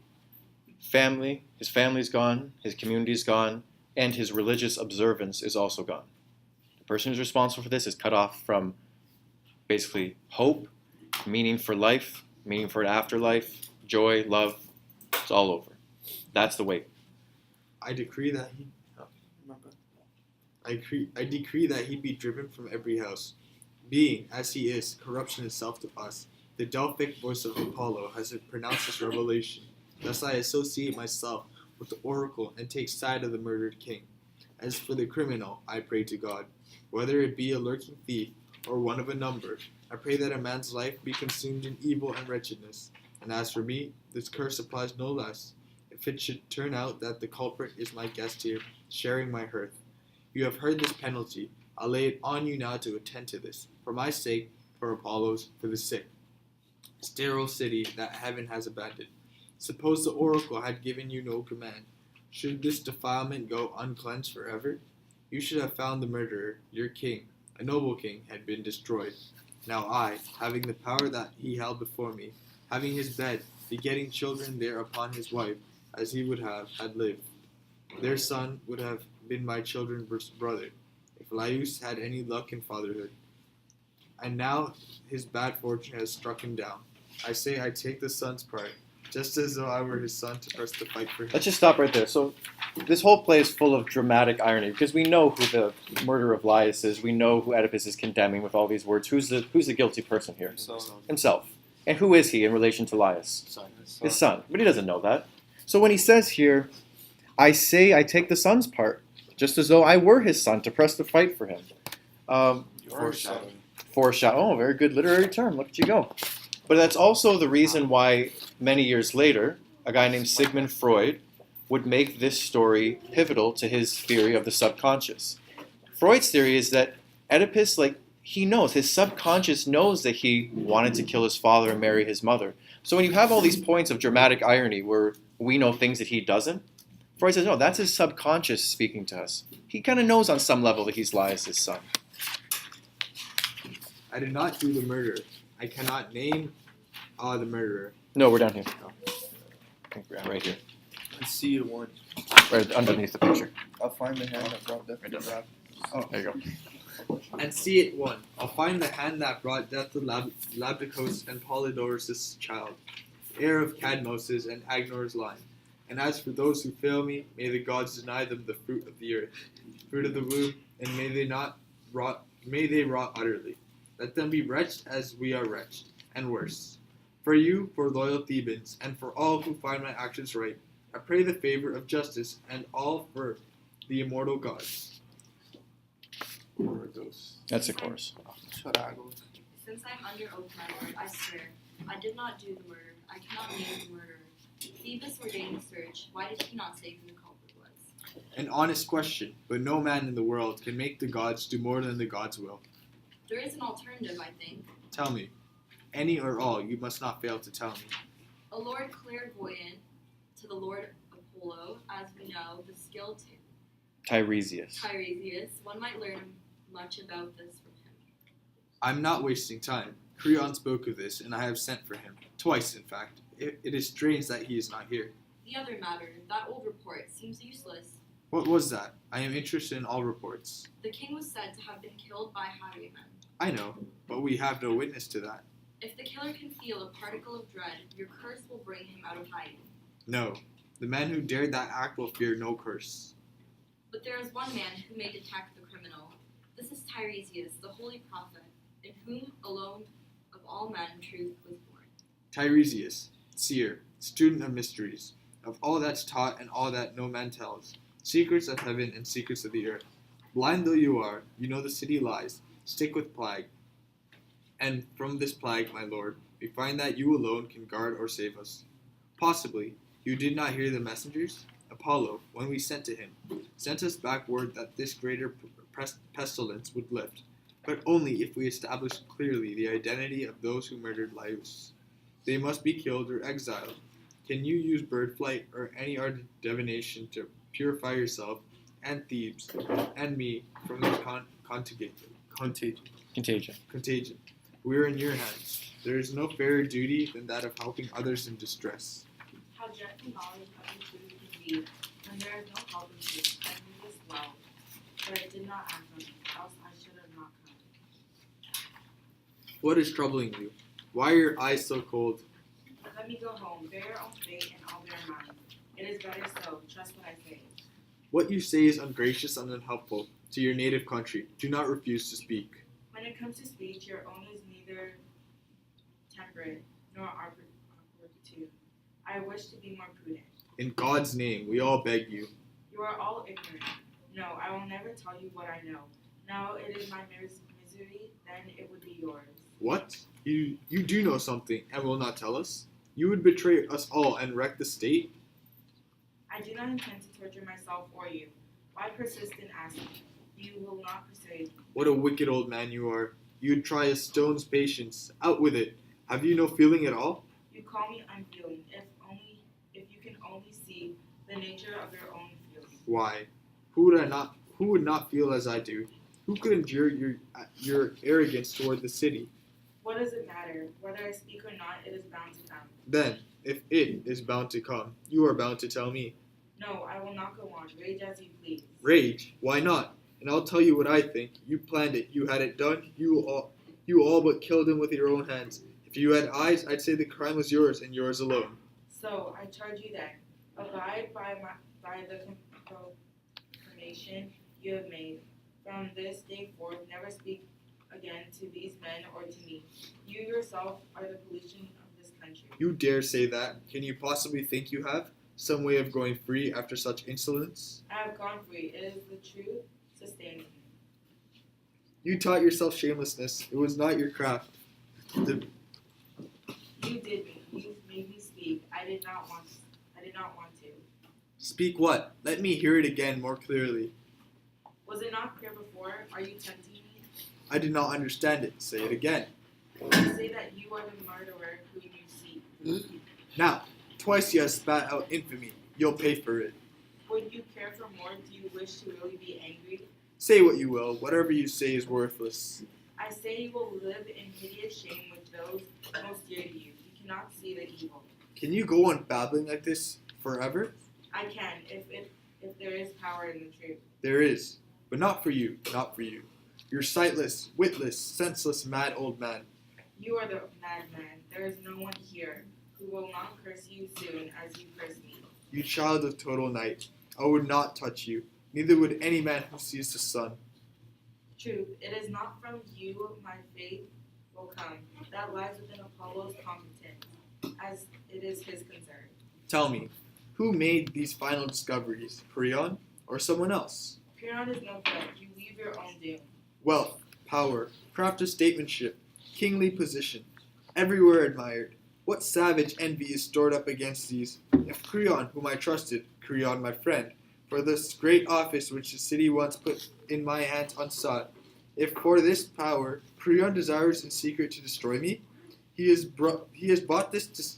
family. His family's gone, his community's gone, and his religious observance is also gone. The person who's responsible for this is cut off from basically hope, meaning for life, meaning for an afterlife, joy, love. It's all over. That's the weight. I decree that he be driven from every house. Being, as he is, corruption itself to us, the Delphic voice of Apollo has pronounced this revelation. Thus I associate myself with the oracle and take side of the murdered king. As for the criminal, I pray to God. Whether it be a lurking thief or one of a number, I pray that a man's life be consumed in evil and wretchedness. And as for me, this curse applies no less, if it should turn out that the culprit is my guest here, sharing my hearth. You have heard this penalty. I'll lay it on you now to attend to this, for my sake, for Apollo's, for the sick. Sterile city that heaven has abandoned. Suppose the oracle had given you no command. Should this defilement go uncleansed forever? You should have found the murderer, your king, a noble king, had been destroyed. Now I, having the power that he held before me, having his bed, begetting children there upon his wife, as he would have had lived. Their son would have been my children's brother, if Laius had any luck in fatherhood. And now his bad fortune has struck him down. I say I take the son's part, just as though I were his son to press the fight for him. Let's just stop right there. So this whole play is full of dramatic irony, because we know who the murderer of Laius is. We know who Oedipus is condemning with all these words. Who's the guilty person here? Himself. And who is he in relation to Laius? His son. But he doesn't know that. So when he says here, I say I take the son's part, just as though I were his son to press the fight for him. Foreshadowing. Oh, very good literary term. Look at you go. But that's also the reason why many years later, a guy named Sigmund Freud would make this story pivotal to his theory of the subconscious. Freud's theory is that Oedipus, he knows, his subconscious knows that he wanted to kill his father and marry his mother. So when you have all these points of dramatic irony where we know things that he doesn't, Freud says, no, that's his subconscious speaking to us. He kind of knows on some level that he's Laius' son. I did not do the murder. I cannot name the murderer. No, we're down here. I think we're right here. I see you one. Right underneath the picture. I'll find the hand that brought that Right down there. Oh, There you go. and see it one. I'll find the hand that brought death to Labdacos and Polydorus' child, heir of Cadmos' and Agnor's line. And as for those who fail me, may the gods deny them the fruit of the earth, fruit of the womb, and may they rot utterly. Let them be wretched as we are wretched, and worse. For you, for loyal Thebans, and for all who find my actions right, I pray the favor of justice, and all for the immortal gods. That's a chorus. Since I'm under oath, my lord, I swear, I did not do the murder. I cannot name the murderer. Phoebus ordained the search. Why did he not say who the culprit was? An honest question, but no man in the world can make the gods do more than the gods will. There is an alternative, I think. Tell me. Any or all, you must not fail to tell me. A lord clairvoyant to the lord Apollo, as we know, the skilled Tiresias. One might learn much about this from him. I'm not wasting time. Creon spoke of this, and I have sent for him. Twice, in fact. It is strange that he is not here. The other matter, that old report, seems useless. What was that? I am interested in all reports. The king was said to have been killed by highwaymen. I know, but we have no witness to that. If the killer can feel a particle of dread, your curse will bring him out of hiding. No. The man who dared that act will fear no curse. But there is one man who may detect the criminal. This is Tiresias, the holy prophet, in whom alone of all men truth was born. Tiresias, seer, student of mysteries, of all that's taught and all that no man tells, secrets of heaven and secrets of the earth. Blind though you are, you know the city lies. Stick with plague. And from this plague, my lord, we find that you alone can guard or save us. Possibly, you did not hear the messengers? Apollo, when we sent to him, sent us back word that this greater pestilence would lift, but only if we established clearly the identity of those who murdered Laius. They must be killed or exiled. Can you use bird flight or any art of divination to purify yourself and Thebes and me from this contagion? We are in your hands. There is no fairer duty than that of helping others in distress. How dreadful knowledge of the truth can be when there is no help in truth. I knew this well, but I did not act on it, else I should have not come. What is troubling you? Why are your eyes so cold? Let me go home. Bear your own fate and I'll bear mine. It is better so. Trust what I say. What you say is ungracious and unhelpful to your native country. Do not refuse to speak. When it comes to speech, your own is neither temperate nor opportune. I wish to be more prudent. In God's name, we all beg you. You are all ignorant. No, I will never tell you what I know. Now it is my misery, then it would be yours. What? You do know something and will not tell us? You would betray us all and wreck the state? I do not intend to torture myself or you. Why persist in asking? You will not persuade me. What a wicked old man you are. You'd try a stone's patience. Out with it. Have you no feeling at all? You call me unfeeling, if you can only see the nature of your own feelings. Why? Who would not feel as I do? Who could endure your arrogance toward the city? What does it matter? Whether I speak or not, it is bound to come. Then, if it is bound to come, you are bound to tell me. No, I will not go on. Rage as you please. Rage? Why not? And I'll tell you what I think. You planned it. You had it done. You all but killed him with your own hands. If you had eyes, I'd say the crime was yours and yours alone. So, I charge you then, abide by the confirmation you have made. From this day forth, never speak again to these men or to me. You yourself are the pollution of this country. You dare say that? Can you possibly think you have some way of going free after such insolence? I have gone free. It is the truth sustaining me. You taught yourself shamelessness. It was not your craft. You did me. You made me speak. I did not want to. Speak what? Let me hear it again more clearly. Was it not clear before? Are you tempting me? I did not understand it. Say it again. You say that you are the murderer who you seek. Now, twice you have spat out infamy. You'll pay for it. Would you care for more? Do you wish to really be angry? Say what you will. Whatever you say is worthless. I say you will live in hideous shame with those most dear to you. You cannot see the evil. Can you go on babbling like this forever? I can, if there is power in the truth. There is. But not for you. Not for you. You're sightless, witless, senseless, mad old man. You are the madman. There is no one here who will not curse you soon as you curse me. You child of total night. I would not touch you, neither would any man who sees the sun. Truth, it is not from you my faith will come. That lies within Apollo's competence, as it is his concern. Tell me, who made these final discoveries, Creon or someone else? Creon is no good. You weave your own doom. Wealth, power, craft of statesmanship, kingly position, everywhere admired. What savage envy is stored up against these? If Creon, whom I trusted, Creon my friend, for this great office which the city once put in my hands unsought, if for this power Creon desires in secret to destroy me, he has bought this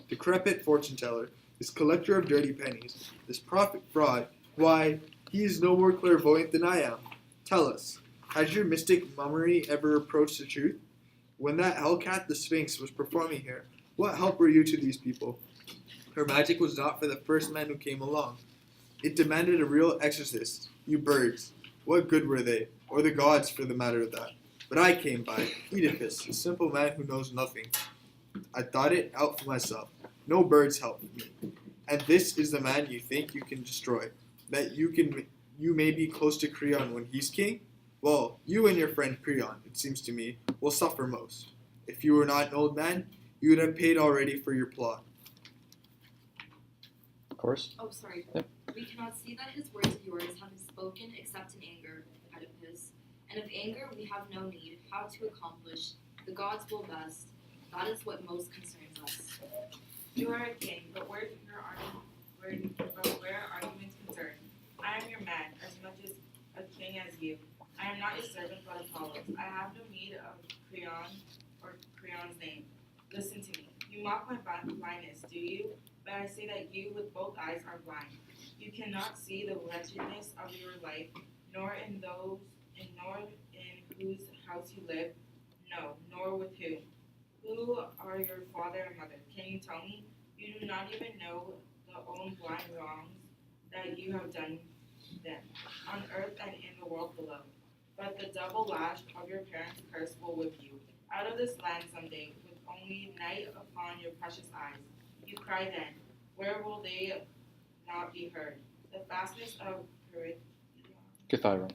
decrepit fortune teller, this collector of dirty pennies, this prophet fraud. Why, he is no more clairvoyant than I am. Tell us, has your mystic mummery ever approached the truth? When that hellcat, the Sphinx, was performing here, what help were you to these people? Her magic was not for the first men who came along. It demanded a real exorcist. You birds, what good were they? Or the gods, for the matter of that. But I came by, Oedipus, a simple man who knows nothing. I thought it out for myself. No birds helped me. And this is the man you think you can destroy, that you may be close to Creon when he's king? Well, you and your friend Creon, it seems to me, will suffer most. If you were not an old man, you would have paid already for your plot. Of course. Oh, sorry. Yep. We cannot see that his words of yours have been spoken except in anger, Oedipus. And of anger we have no need. How to accomplish, the gods will best. That is what most concerns us. You are a king, but where arguments concerned? I am your man, as much as a king as you. I am not your servant, but Apollo's. I have no need of Creon or Creon's name. Listen to me. You mock my blindness, do you? But I say that you, with both eyes, are blind. You cannot see the wretchedness of your life, nor in whose house you live, no, nor with whom. Who are your father and mother? Can you tell me? You do not even know the own blind wrongs that you have done them, on earth and in the world below. But the double lash of your parents' curse will whip you out of this land someday, with only night upon your precious eyes. You cry then, where will they not be heard? The fastness of Cathiron.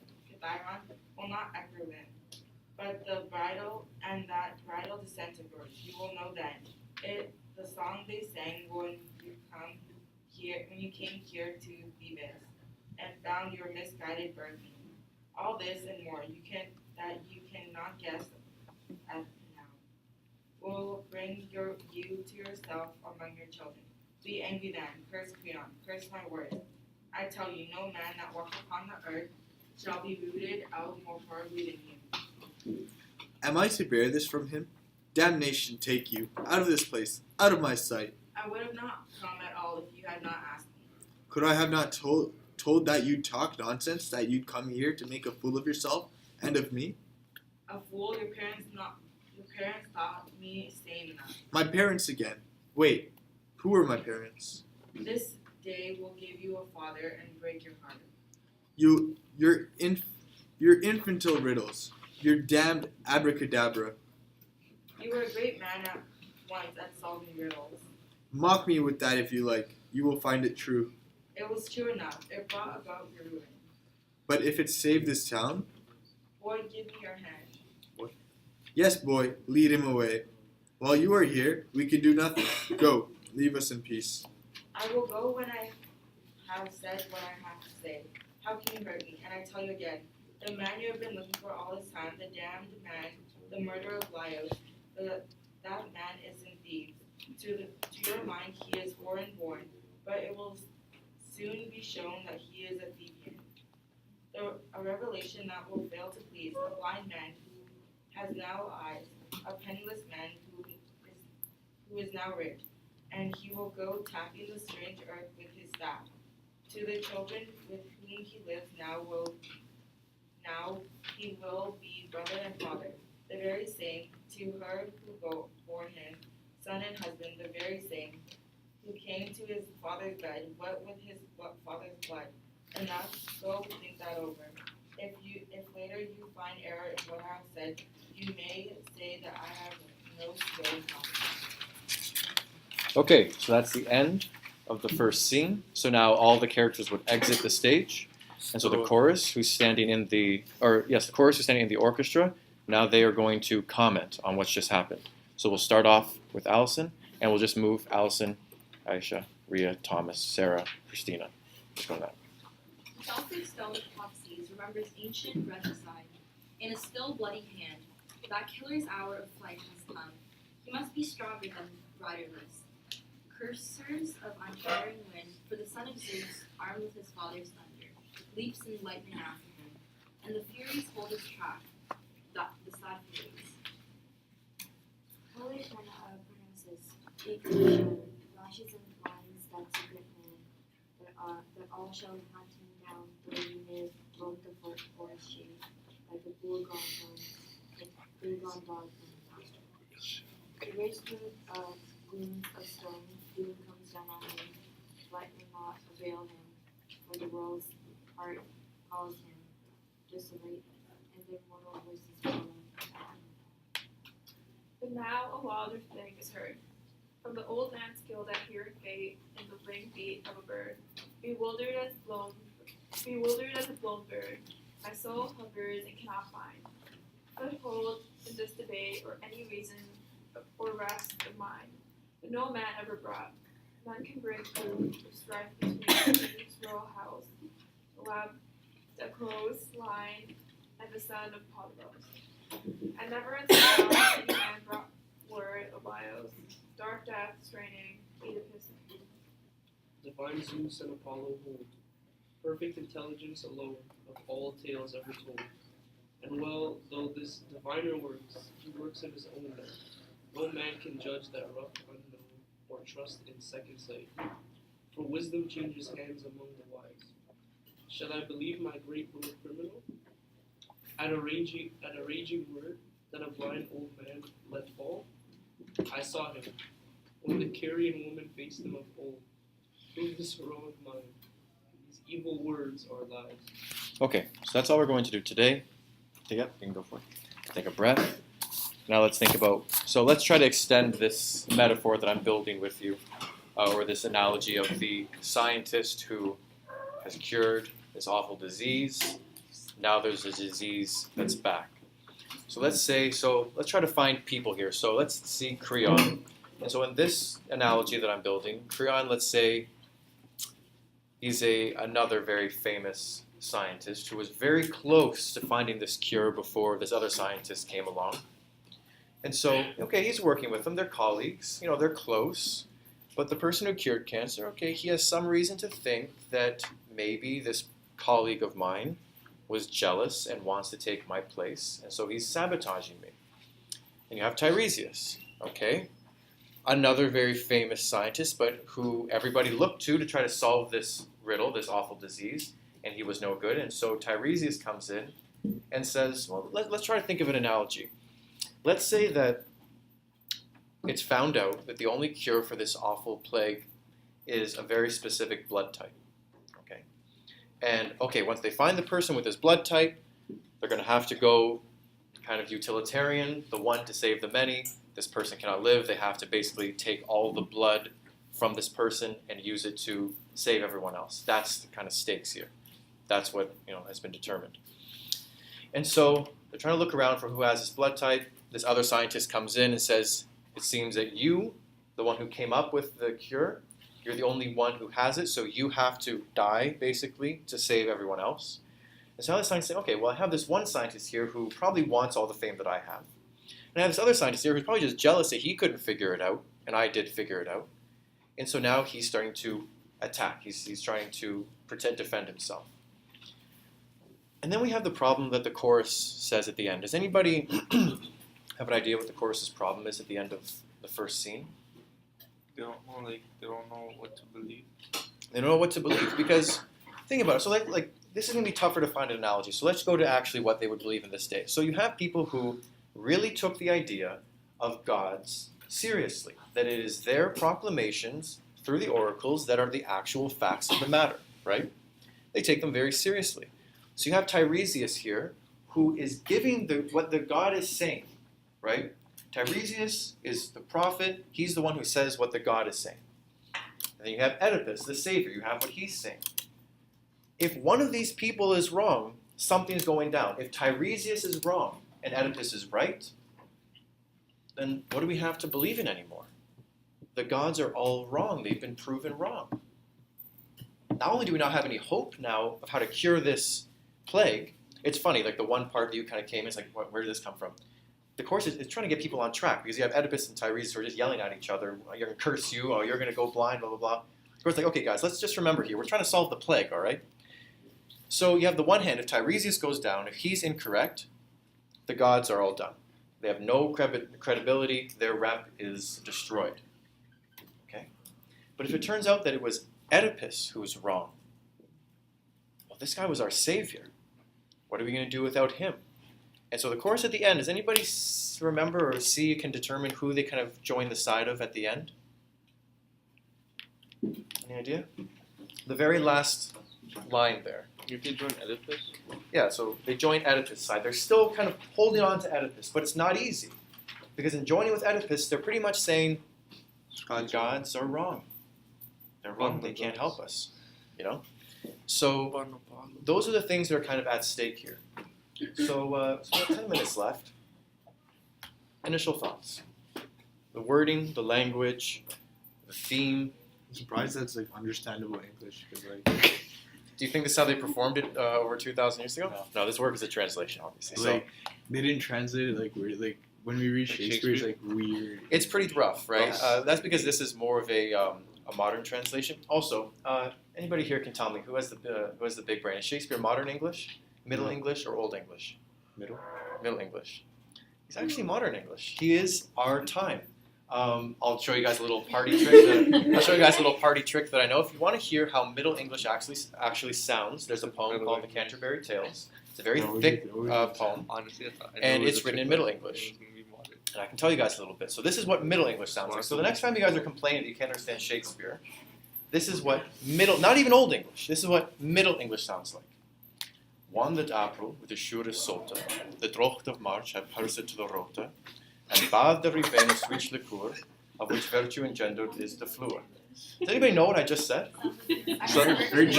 will not echo them. But the bridal and that bridal descent of yours, you will know then. The song they sang when you came here to Thebes and found your misguided birthing. All this and more you cannot guess at now will bring you to yourself among your children. Be angry then, curse Creon, curse my words. I tell you, no man that walks upon the earth shall be rooted out more horribly than you. Am I to bear this from him? Damnation take you, out of this place, out of my sight. I would have not come at all if you had not asked me. Could I have not told that you'd talk nonsense, that you'd come here to make a fool of yourself and of me? A fool, your parents thought me sane enough. My parents again. Wait, who are my parents? This day will give you a father and break your heart. Your infantile riddles, your damned abracadabra. You were a great man once at solving riddles. Mock me with that if you like. You will find it true. It was true enough. It brought about your ruin. But if it saved this town? Boy, give me your hand. What? Yes, boy, lead him away. While you are here, we can do nothing. Go, leave us in peace. I will go when I have said what I have to say. How can you hurt me? And I tell you again, the man you have been looking for all this time, the damned man, the murderer of Laios, that man is in Thebes. To your mind, he is foreign born, but it will soon be shown that he is a Theban. A revelation that will fail to please a blind man who has now eyes, a penniless man who is now rich, and he will go tapping the strange earth with his staff. To the children with whom he lives now he will be brother and father, the very same. To her who bore him, son and husband, the very same, who came to his father's bed, wet with his father's blood, enough, go think that over. If later you find error in what I have said, you may say that I have no skill in comprehension. Okay, so that's the end of the first scene. So now all the characters would exit the stage. And so the chorus who's standing in the orchestra, now they are going to comment on what's just happened. So we'll start off with Allison, and we'll just move Allison, Aisha, Rhea, Thomas, Sarah, Christina. Just go on that. The Celtic stone of prophecies remembers ancient regicide. In a still bloody hand, that killer's hour of flight has come. He must be stronger than riderless. Cursors of uncaring wind, for the son of Zeus, armed with his father's thunder, leaps in lightning after him, and the Furies hold his track, the sad Furies. Polish and pronounces ignition, lashes and lines that's a good man, that all shall hunt him down, though you may roam the forest shade, like a bull gone home, like a bull gone dog from the pasture. The race through gleams of stone, doom comes down on him, light will not avail him, for the world's heart calls him, just await, and their mortal voices follow. But now a wilder thing is heard. From the old man skilled at hearing fate in the wing beat of a bird, bewildered as a blown bird, my soul hovers and cannot find foothold in this debate or any reason or rest of mind. But no man ever brought. None can break through the strife between the royal house, the lab, the close line, and the son of Polyros. And never until now any man brought word of Laios, dark death straining Oedipus. Divine Zeus and Apollo hold perfect intelligence alone of all tales ever told. And well, though this diviner works, he works of his own man. No man can judge that rough unknown, or trust in second sight. For wisdom changes hands among the wise. Shall I believe my great lord criminal? At a raging word that a blind old man let fall? I saw him, when the Carian woman faced him of old. Prove this heroic mind. These evil words are lies. Okay, so that's all we're going to do today. You can go for it. Take a breath. Now let's think about, so let's try to extend this metaphor that I'm building with you, or this analogy of the scientist who has cured this awful disease. Now there's a disease that's back. So let's try to find people here. So let's see Creon. And so in this analogy that I'm building, Creon, let's say, he's another very famous scientist who was very close to finding this cure before this other scientist came along. And so, okay, he's working with them. They're colleagues. They're close. But the person who cured cancer, okay, he has some reason to think that maybe this colleague of mine was jealous and wants to take my place. And so he's sabotaging me. And you have Tiresias, okay? Another very famous scientist, but who everybody looked to try to solve this riddle, this awful disease. And he was no good. And so Tiresias comes in and says, well, let's try to think of an analogy. Let's say that it's found out that the only cure for this awful plague is a very specific blood type. Okay? And, okay, once they find the person with this blood type, they're going to have to go kind of utilitarian, the one to save the many. This person cannot live. They have to basically take all the blood from this person and use it to save everyone else. That's the kind of stakes here. That's what has been determined. And so they're trying to look around for who has this blood type. This other scientist comes in and says, it seems that you, the one who came up with the cure, you're the only one who has it, so you have to die, basically, to save everyone else. And so now the scientist said, okay, well, I have this one scientist here who probably wants all the fame that I have. And I have this other scientist here who's probably just jealous that he couldn't figure it out, and I did figure it out. And so now he's starting to attack. He's trying to defend himself. And then we have the problem that the chorus says at the end. Does anybody have an idea what the chorus's problem is at the end of the first scene? They don't know what to believe. They don't know what to believe because, think about it. So like this is going to be tougher to find an analogy. So let's go to actually what they would believe in this day. So you have people who really took the idea of gods seriously, that it is their proclamations through the oracles that are the actual facts of the matter, right? they take them very seriously. So you have Tiresias here, who is giving what the god is saying, right? Tiresias is the prophet. He's the one who says what the god is saying. And then you have Oedipus, the savior. You have what he's saying. If one of these people is wrong, something's going down. If Tiresias is wrong and Oedipus is right, then what do we have to believe in anymore? The gods are all wrong. They've been proven wrong. Not only do we not have any hope now of how to cure this plague, it's funny, like the one part that you kind of came in, it's like, where did this come from? The course is trying to get people on track because you have Oedipus and Tiresias who are just yelling at each other. You're going to curse you, or you're going to go blind, blah, blah, blah. The course is like, okay, guys, let's just remember here. We're trying to solve the plague, all right? So you have the one hand, if Tiresias goes down, if he's incorrect, the gods are all done. They have no credibility. Their rep is destroyed. Okay? But if it turns out that it was Oedipus who was wrong, well, this guy was our savior. What are we going to do without him? And so the chorus at the end, does anybody remember or see, can determine who they kind of join the side of at the end? Any idea? The very last line there. You can join Oedipus? Yeah, so they join Oedipus' side. They're still kind of holding on to Oedipus, but it's not easy. Because in joining with Oedipus, they're pretty much saying, the gods are wrong. They're wrong. They can't help us. You know? So those are the things that are kind of at stake here. So we have 10 minutes left. Initial thoughts. The wording, the language, the theme. I'm surprised that's like understandable English because like. Do you think this is how they performed it over 2,000 years ago? No, this work is a translation, obviously. Like, they didn't translate it like weird. Like when we read Shakespeare, it's like weird. It's pretty rough, right? That's because this is more of a modern translation. Also, anybody here can tell me who has the big brain? Is Shakespeare modern English, Middle English, or Old English? Middle English. He's actually modern English. He is our time. I'll show you guys a little party trick. That I know. If you want to hear how Middle English actually sounds, there's a poem called The Canterbury Tales. It's a very thick poem, Honestly, and it's written in Middle English. And I can tell you guys a little bit. So this is what Middle English sounds like. So the next time you guys are complaining that you can't understand Shakespeare, this is what not even Old English, this is what Middle English sounds like. One that April with the sure solta, the drocht of March had parsit to the rota, and bad the revenge sweet liqueur, of which virtue engendered is the fluor. Does anybody know what I just said? Gender. I heard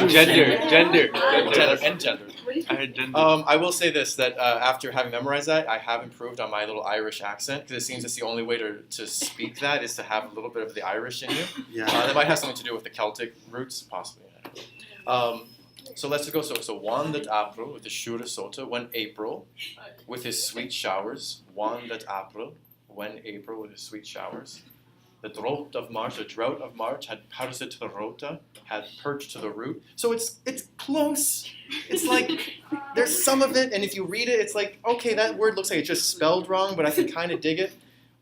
gender. I will say this, that after having memorized that, I have improved on my little Irish accent, because it seems it's the only way to speak that is to have a little bit of the Irish in you. Yeah. That might have something to do with the Celtic roots, possibly. So let's go. So one that April with the sure sota, when April with his sweet showers, one that April, when April with his sweet showers. The drought of March had parsit to the rota, had perched to the root. So it's close. It's like there's some of it, and if you read it, it's like, okay, that word looks like it's just spelled wrong, but I can kind of dig it.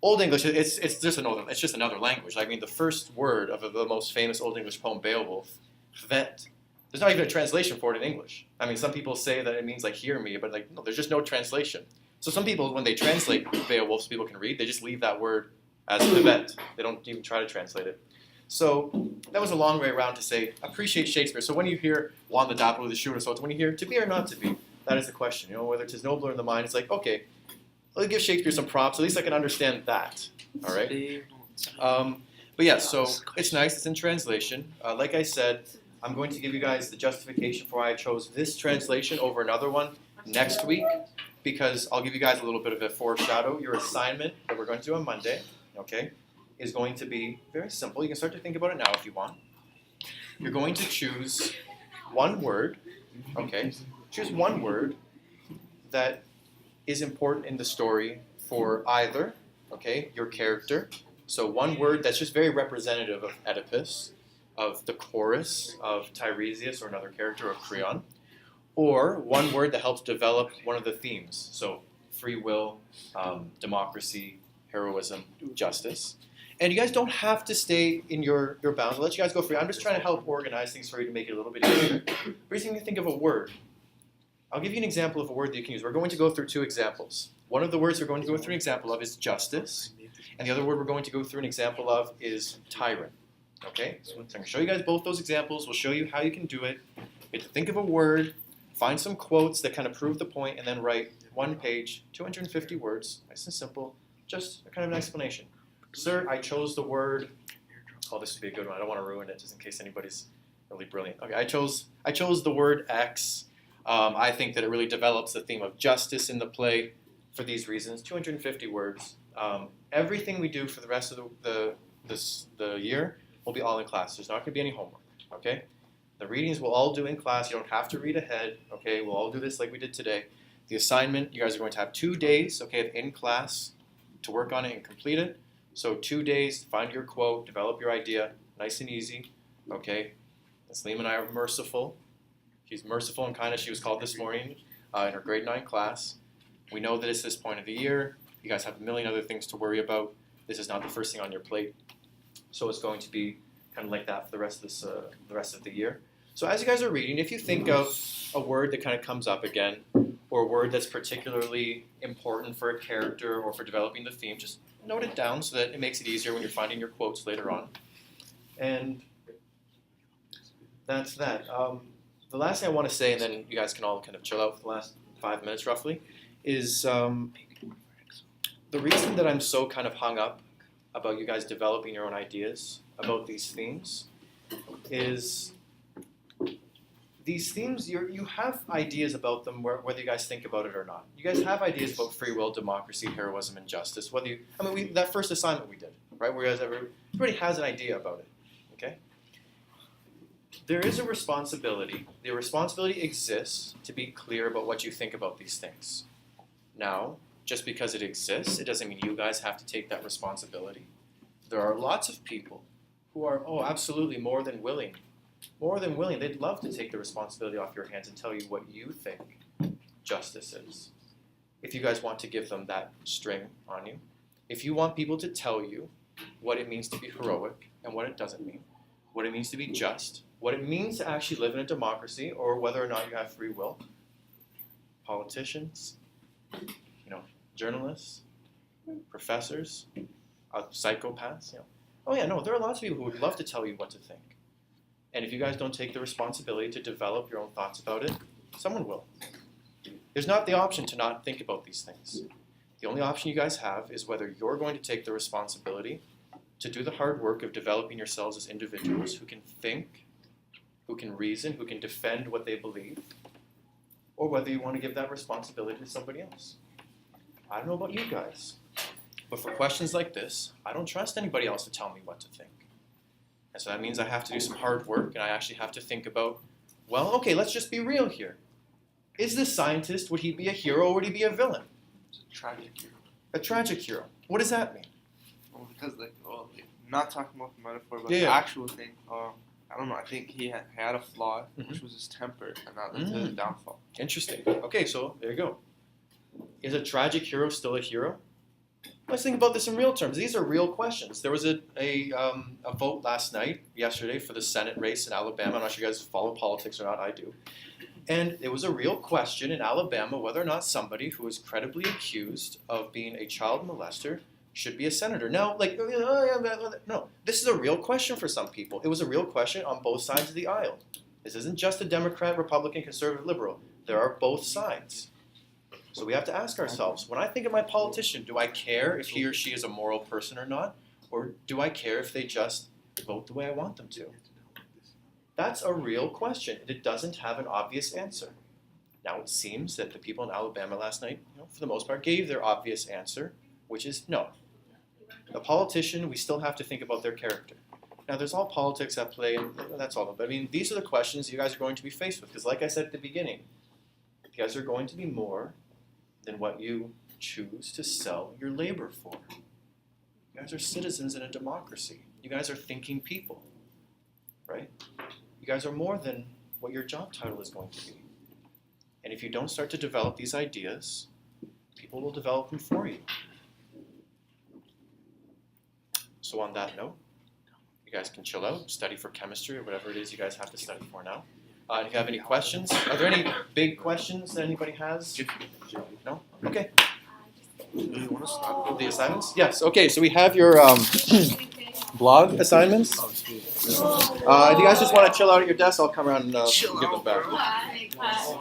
Old English, it's just another language. I mean, the first word of the most famous Old English poem, Beowulf, vet. There's not even a translation for it in English. I mean, some people say that it means like hear me, but like no, there's just no translation. So some people, when they translate Beowulf so people can read, they just leave that word as the vet. They don't even try to translate it. So that was a long way around to say, appreciate Shakespeare. So when you hear Juan the Dapper with the shooter, so when you hear to be or not to be, that is the question. You know, whether it's nobler in the mind, it's like, okay, let's give Shakespeare some props. At least I can understand that. All right. But yeah, so it's nice. It's in translation. Like I said, I'm going to give you guys the justification for why I chose this translation over another one next week, because I'll give you guys a little bit of a foreshadow. Your assignment that we're going to do on Monday, okay, is going to be very simple. You can start to think about it now if you want. You're going to choose one word, okay? Choose one word that is important in the story for either, okay, your character. So one word that's just very representative of Oedipus, of the chorus of Tiresias or another character of Creon, or one word that helps develop one of the themes. So free will, democracy, heroism, justice. And you guys don't have to stay in your bounds. I'll let you guys go free. I'm just trying to help organize things for you to make it a little bit easier. First thing you think of a word. I'll give you an example of a word that you can use. We're going to go through two examples. One of the words we're going to go through an example of is justice. And the other word we're going to go through an example of is tyrant. Okay? So I'm going to show you guys both those examples. We'll show you how you can do it. You have to think of a word, find some quotes that kind of prove the point, and then write 1 page, 250 words, nice and simple, just a kind of an explanation. Sir, I chose the word, oh, this would be a good one. I don't want to ruin it just in case anybody's really brilliant. Okay, I chose the word X. I think that it really develops the theme of justice in the play for these reasons. 250 words. Everything we do for the rest of the year will be all in class. There's not going to be any homework. Okay. The readings we'll all do in class. You don't have to read ahead. Okay. We'll all do this like we did today. The assignment, you guys are going to have 2 days. Okay, of in class to work on it and complete it. So 2 days. Find your quote. Develop your idea. Nice and easy. Okay. Sleiman and I are merciful. She's merciful and kind as she was called this morning in her grade 9 class. We know that it's this point of the year. You guys have a million other things to worry about. This is not the first thing on your plate. So it's going to be kind of like that for the rest of the year. So as you guys are reading, if you think of a word that kind of comes up again, or a word that's particularly important for a character or for developing the theme, just note it down so that it makes it easier when you're finding your quotes later on. And that's that. The last thing I want to say, and then you guys can all kind of chill out for the last 5 minutes roughly, is the reason that I'm so kind of hung up about you guys developing your own ideas about these themes is these themes, you have ideas about them whether you guys think about it or not. You guys have ideas about free will, democracy, heroism, and justice. That first assignment we did, right? Where everybody has an idea about it, okay? There is a responsibility. The responsibility exists to be clear about what you think about these things. Now, just because it exists, it doesn't mean you guys have to take that responsibility. There are lots of people who are, absolutely more than willing. They'd love to take the responsibility off your hands and tell you what you think justice is. If you guys want to give them that string on you. If you want people to tell you what it means to be heroic and what it doesn't mean, what it means to be just, what it means to actually live in a democracy, or whether or not you have free will. Politicians, journalists, professors, psychopaths. There are lots of people who would love to tell you what to think. And if you guys don't take the responsibility to develop your own thoughts about it, someone will. There's not the option to not think about these things. The only option you guys have is whether you're going to take the responsibility to do the hard work of developing yourselves as individuals who can think, who can reason, who can defend what they believe, or whether you want to give that responsibility to somebody else. I don't know about you guys, but for questions like this, I don't trust anybody else to tell me what to think. And so that means I have to do some hard work, and I actually have to think about, let's just be real here. Is this scientist, would he be a hero or would he be a villain? It's a tragic hero. A tragic hero. What does that mean? Well, because not talking about the metaphor, but Yeah, the yeah. actual thing. I don't know. I think he had a flaw, which was his temper, and that led to his downfall. Interesting. Okay, so there you go. Is a tragic hero still a hero? Let's think about this in real terms. These are real questions. There was a vote yesterday, for the Senate race in Alabama. I'm not sure you guys follow politics or not. I do. And it was a real question in Alabama whether or not somebody who is credibly accused of being a child molester should be a senator. Now, no, this is a real question for some people. It was a real question on both sides of the aisle. This isn't just a Democrat, Republican, conservative, liberal. There are both sides. So we have to ask ourselves, when I think of my politician, do I care if he or she is a moral person or not? Or do I care if they just vote the way I want them to? That's a real question, and it doesn't have an obvious answer. Now, it seems that the people in Alabama last night, for the most part, gave their obvious answer, which is no. A politician, we still have to think about their character. Now, there's all politics at play, and that's all. But these are the questions you guys are going to be faced with, because like I said at the beginning, you guys are going to be more than what you choose to sell your labor for. You guys are citizens in a democracy. You guys are thinking people, right? You guys are more than what your job title is going to be. And if you don't start to develop these ideas, people will develop them for you. So on that note, you guys can chill out, study for chemistry or whatever it is you guys have to study for now. If you have any questions, are there any big questions that anybody has? No? Okay. The assignments? Yes. Okay, so we have your blog assignments. If you guys just want to chill out at your desk, I'll come around and give them back. Bye.